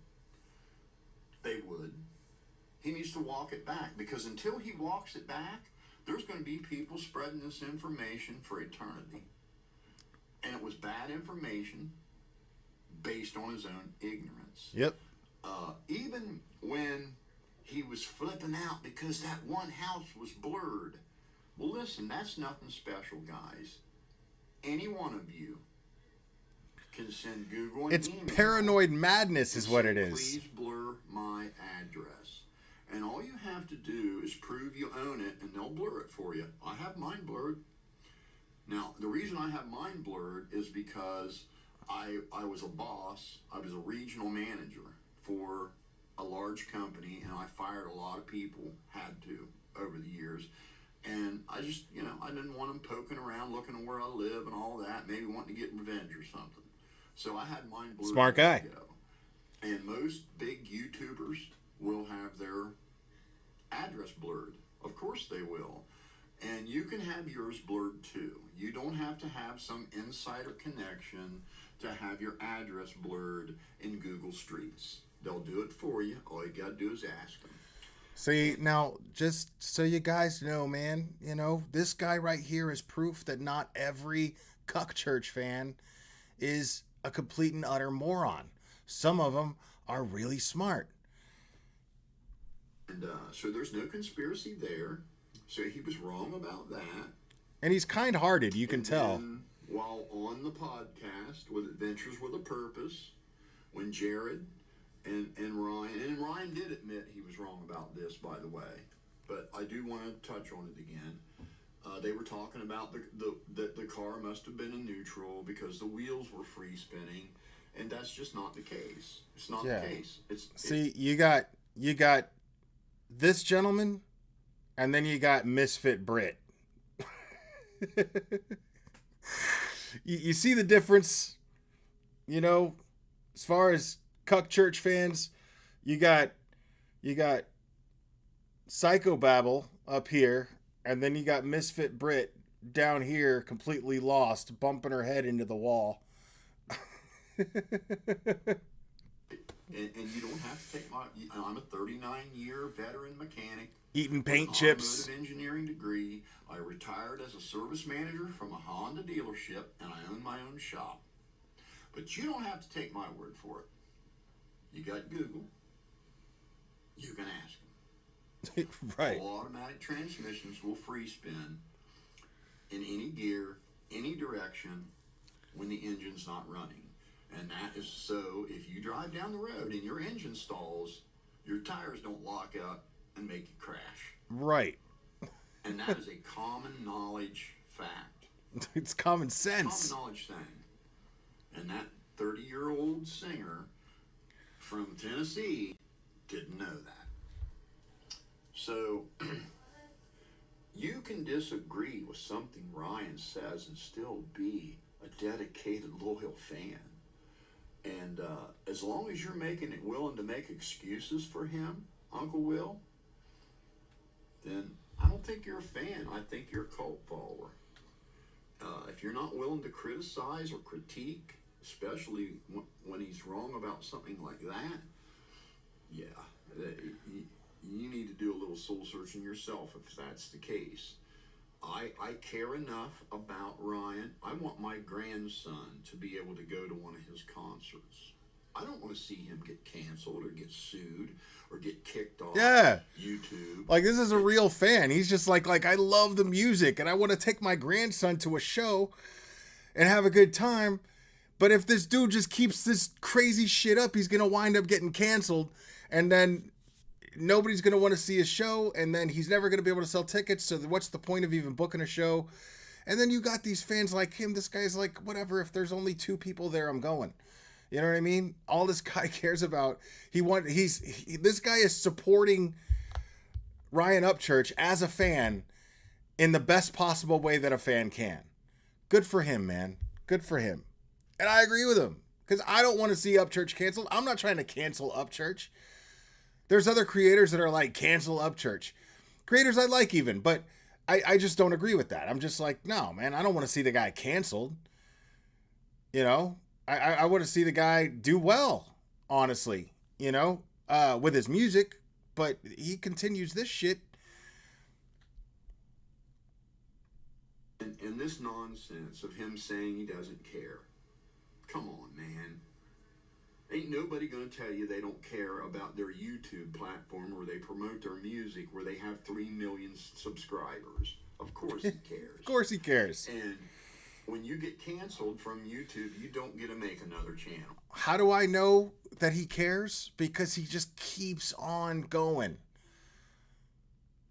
they would. He needs to walk it back, because until he walks it back, there's going to be people spreading this information for eternity. And it was bad information based on his own ignorance. Yep. Even when he was flipping out because that one house was blurred. Well, listen, that's nothing special, guys. Any one of you can send Google an It's email. paranoid madness is what it is. Please blur my address. And all you have to do is prove you own it, and they'll blur it for you. I have mine blurred. Now, the reason I have mine blurred is because I was a boss. I was a regional manager for a large company, and I fired a lot of people, had to, over the years. And I just, I didn't want them poking around, looking at where I live and all that, maybe wanting to get revenge or something. So I had mine blurred. Smart guy. And most big YouTubers will have their address blurred. Of course they will. And you can have yours blurred too. You don't have to have some insider connection to have your address blurred in Google Streets. They'll do it for you. All you got to do is ask them. See, now, just so you guys know, man, this guy right here is proof that not every CuckChurch fan is a complete and utter moron. Some of them are really smart. And so there's no conspiracy there. So he was wrong about that. And he's kind-hearted, you can tell. Then, while on the podcast with Adventures with a Purpose, when Jared and Ryan did admit he was wrong about this, by the way, but I do want to touch on it again. They were talking about the car must have been in neutral because the wheels were free spinning, and that's just not the case. It's not the case. You got this gentleman, and then you got Misfit Brit. you see the difference, as far as CuckChurch fans, you got Psychobabble up here, and then you got Misfit Brit down here, completely lost, bumping her head into the wall. And you don't have to take I'm a 39-year veteran mechanic. Eating paint with an chips. automotive engineering degree. I retired as a service manager from a Honda dealership, and I own my own shop. But you don't have to take my word for it. You got Google. You can ask them. Right. All automatic transmissions will free spin in any gear, any direction, when the engine's not running. And that is so if you drive down the road and your engine stalls, your tires don't lock up and make you crash. Right. And that is a common knowledge fact. It's common sense. Common knowledge thing. And that 30-year-old singer from Tennessee didn't know that. So you can disagree with something Ryan says and still be a dedicated, loyal fan. And as long as you're willing to make excuses for him, Uncle Will, then I don't think you're a fan. I think you're a cult follower. If you're not willing to criticize or critique, especially when he's wrong about something like that, yeah, you need to do a little soul searching yourself if that's the case. I care enough about Ryan. I want my grandson to be able to go to one of his concerts. I don't want to see him get canceled or get sued or get kicked off YouTube. Like, this is a real fan. He's just like I love the music and I want to take my grandson to a show and have a good time. But if this dude just keeps this crazy shit up, he's gonna wind up getting canceled, and then nobody's gonna want to see his show, and then he's never gonna be able to sell tickets. So what's the point of even booking a show? And then you got these fans like him. This guy's like, whatever. If there's only 2 people there, I'm going. You know what I mean? All this guy cares about, this guy is supporting Ryan Upchurch as a fan in the best possible way that a fan can. Good for him, man. Good for him. And I agree with him, because I don't want to see Upchurch canceled. I'm not trying to cancel Upchurch. There's other creators that are like, cancel Upchurch. Creators I like even, but I just don't agree with that. I'm just like, no, man, I don't want to see the guy canceled. You know, I want to see the guy do well, honestly, you know, with his music, but he continues this shit. And this nonsense of him saying he doesn't care. Come on, man. Ain't nobody gonna tell you they don't care about their YouTube platform where they promote their music, where they have 3 million subscribers. Of course he cares. Of course he cares. And when you get canceled from YouTube, you don't get to make another channel. How do I know that he cares? Because he just keeps on going.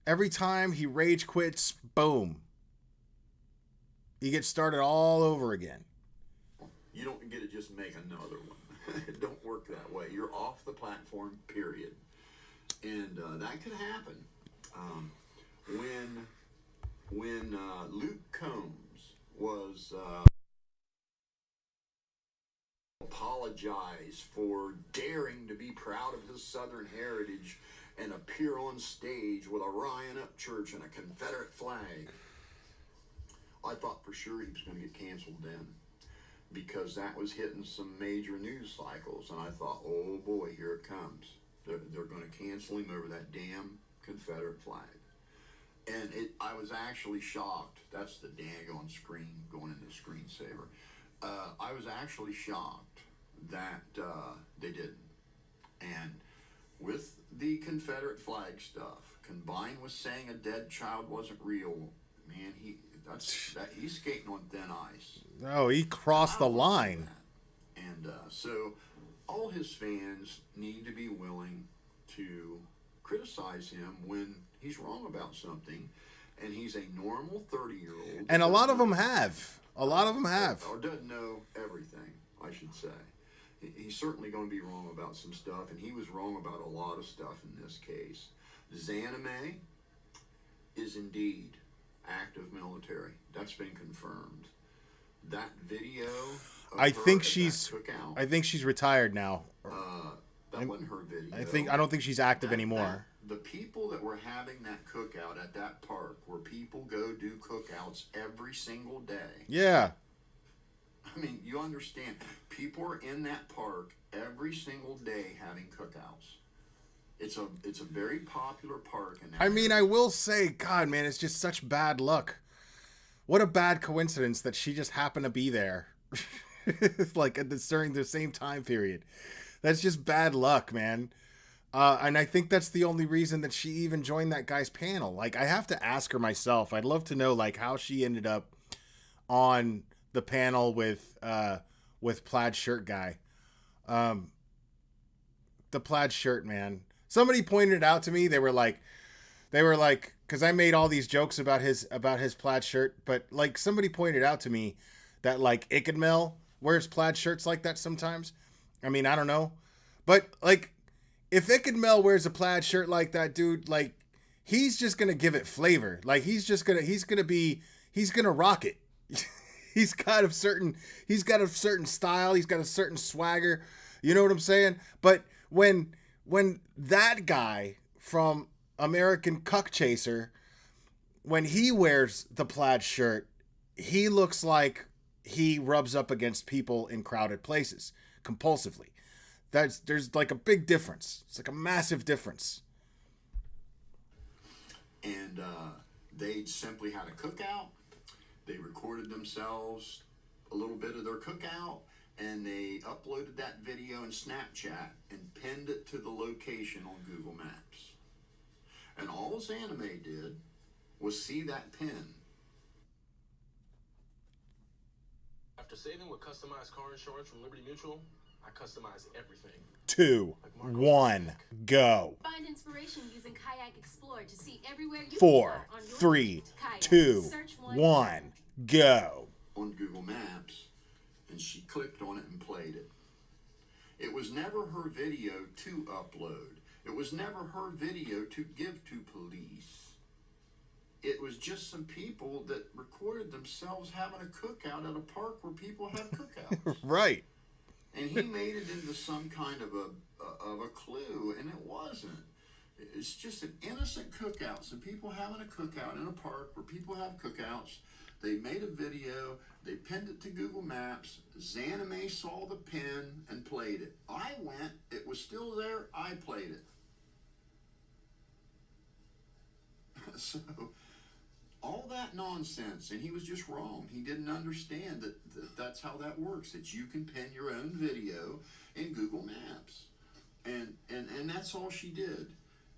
Every time he rage quits, boom. He gets started all over again. You don't get to just make another one. It don't work that way. You're off the platform, period. And that could happen. When Luke Combs was apologized for daring to be proud of his Southern heritage and appear on stage with a Ryan Upchurch and a Confederate flag, I thought for sure he was going to get canceled then, because that was hitting some major news cycles, and I thought, oh boy, here it comes. They're going to cancel him over that damn Confederate flag. And I was actually shocked. That's the daggone screen going into the screensaver. I was actually shocked that they didn't. And with the Confederate flag stuff, combined with saying a dead child wasn't real, man, he's skating on thin ice. No, he crossed the line. And so all his fans need to be willing to criticize him when he's wrong about something, and he's a normal 30-year-old. And a lot of them have. A lot of them have. Or doesn't know everything, I should say. He's certainly going to be wrong about some stuff, and he was wrong about a lot of stuff in this case. Zanime is indeed active military. That's been confirmed. That video of I her think at she's that cookout, I think she's retired now. that wasn't her video. I don't think she's active anymore. The people that were having that cookout at that park, where people go do cookouts every single day. Yeah. I mean, you understand. People are in that park every single day having cookouts. It's a very popular park in that I mean, area. I will say, God, man, it's just such bad luck. What a bad coincidence that she just happened to be there. Like during the same time period. That's just bad luck, man. And I think that's the only reason that she even joined that guy's panel. Like, I have to ask her myself. I'd love to know, like, how she ended up on the panel with Plaid Shirt guy. The Plaid Shirt, man. Somebody pointed it out to me. They were like, because I made all these jokes about his plaid shirt, but like somebody pointed out to me that like Ickadmel wears plaid shirts like that sometimes. I mean, I don't know, but like if Ickadmel wears a plaid shirt like that, dude, like he's just gonna give it flavor. Like he's gonna rock it. He's got a certain style. He's got a certain swagger. You know what I'm saying? But when that guy from American Cuck Chaser, when he wears the plaid shirt, he looks like he rubs up against people in crowded places compulsively. There's like a big difference. It's like a massive difference. And they simply had a cookout. They recorded themselves a little bit of their cookout, and they uploaded that video in Snapchat and pinned it to the location on Google Maps. And all Zanime did was see that pin. After saving with customized car insurance from Liberty Mutual, I customize everything. 2, 1, go. Find inspiration using Kayak Explore to see everywhere you 4, are on your 3, Kayak. 2, Search 1, go. On Google Maps, and she clicked on it and played it. It was never her video to upload. It was never her video to give to police. It was just some people that recorded themselves having a cookout at a park where people have cookouts. Right. And he made it into some kind of a clue, and it wasn't. It's just an innocent cookout. Some people having a cookout in a park where people have cookouts. They made a video. They pinned it to Google Maps. Zanime saw the pin and played it. I went. It was still there. I played it. So, all that nonsense, and he was just wrong. He didn't understand that that's how that works, that you can pin your own video in Google Maps. And that's all she did.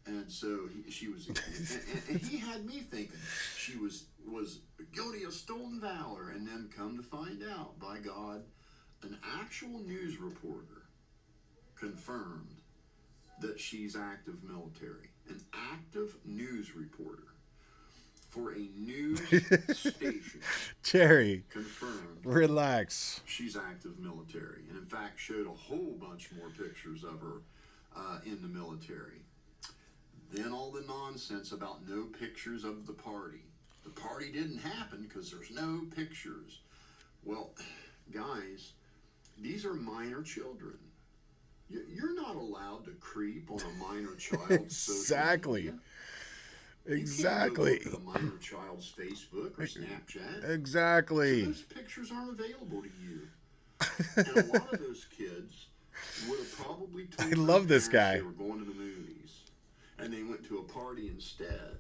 And so she was, and he had me thinking she was guilty of stolen valor, and then come to find out, by God, an actual news reporter confirmed that she's active military. An active news reporter for a news station. Jerry, confirmed. Relax. She's active military, and in fact showed a whole bunch more pictures of her in the military. Then all the nonsense about no pictures of the party. The party didn't happen because there's no pictures. Well, guys, these are minor children. You're not allowed to creep on a minor child's social media. Exactly. You can't go look at a minor child's Facebook or Snapchat. Exactly. So those pictures aren't available to you. And a lot of those kids would have probably told I love this guy. they were going to the movies, and they went to a party instead.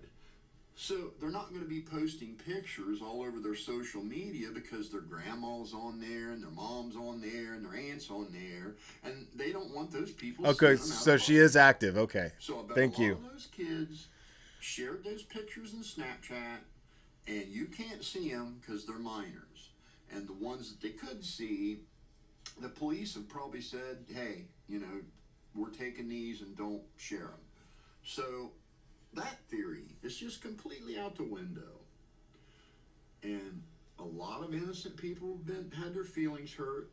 So they're not going to be posting pictures all over their social media because their grandma's on there and their mom's on there and their aunt's on there, and they don't want those people. Okay, so she is active. Okay, so I bet thank a lot you. of those kids shared those pictures in Snapchat, and you can't see them because they're minors. And the ones that they could see, the police have probably said, hey, we're taking these and don't share them. So that theory is just completely out the window. And a lot of innocent people have had their feelings hurt.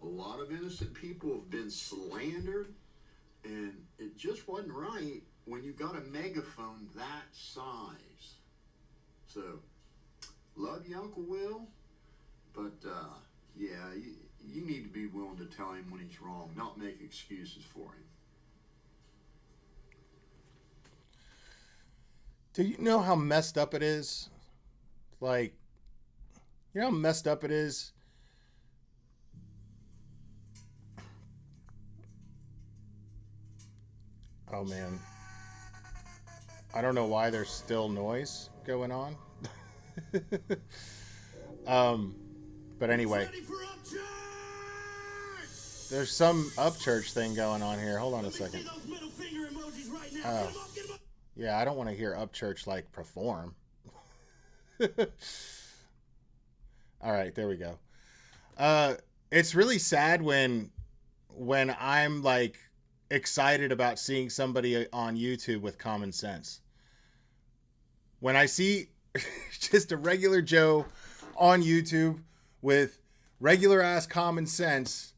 A lot of innocent people have been slandered. And it just wasn't right when you got a megaphone that size. So, love you, Uncle Will. But, yeah, you need to be willing to tell him when he's wrong, not make excuses for him. Do you know how messed up it is? Like, you know how messed up it is? Oh, man. I don't know why there's still noise going on. But anyway. There's some UpChurch thing going on here. Hold on a second. Oh. Yeah, I don't want to hear UpChurch like perform. All right, there we go. It's really sad when I'm like excited about seeing somebody on YouTube with common sense. When I see just a regular Joe on YouTube with regular ass common sense,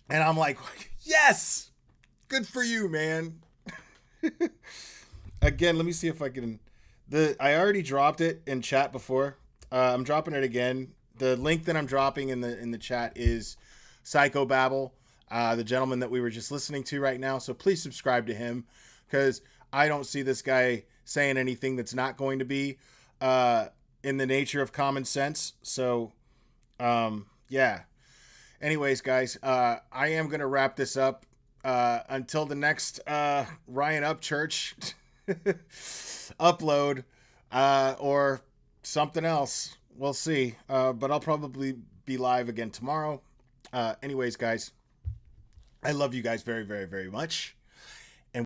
and I'm like, yes, good for you, man. Again, let me see if I can. I already dropped it in chat before. I'm dropping it again. The link that I'm dropping in the chat is Psychobabble, the gentleman that we were just listening to right now. So please subscribe to him, because I don't see this guy saying anything that's not going to be in the nature of common sense. So, yeah. Anyways, guys, I am going to wrap this up until the next Ryan UpChurch upload or something else. We'll see. But I'll probably be live again tomorrow. Anyways, guys, I love you guys very, very, very much.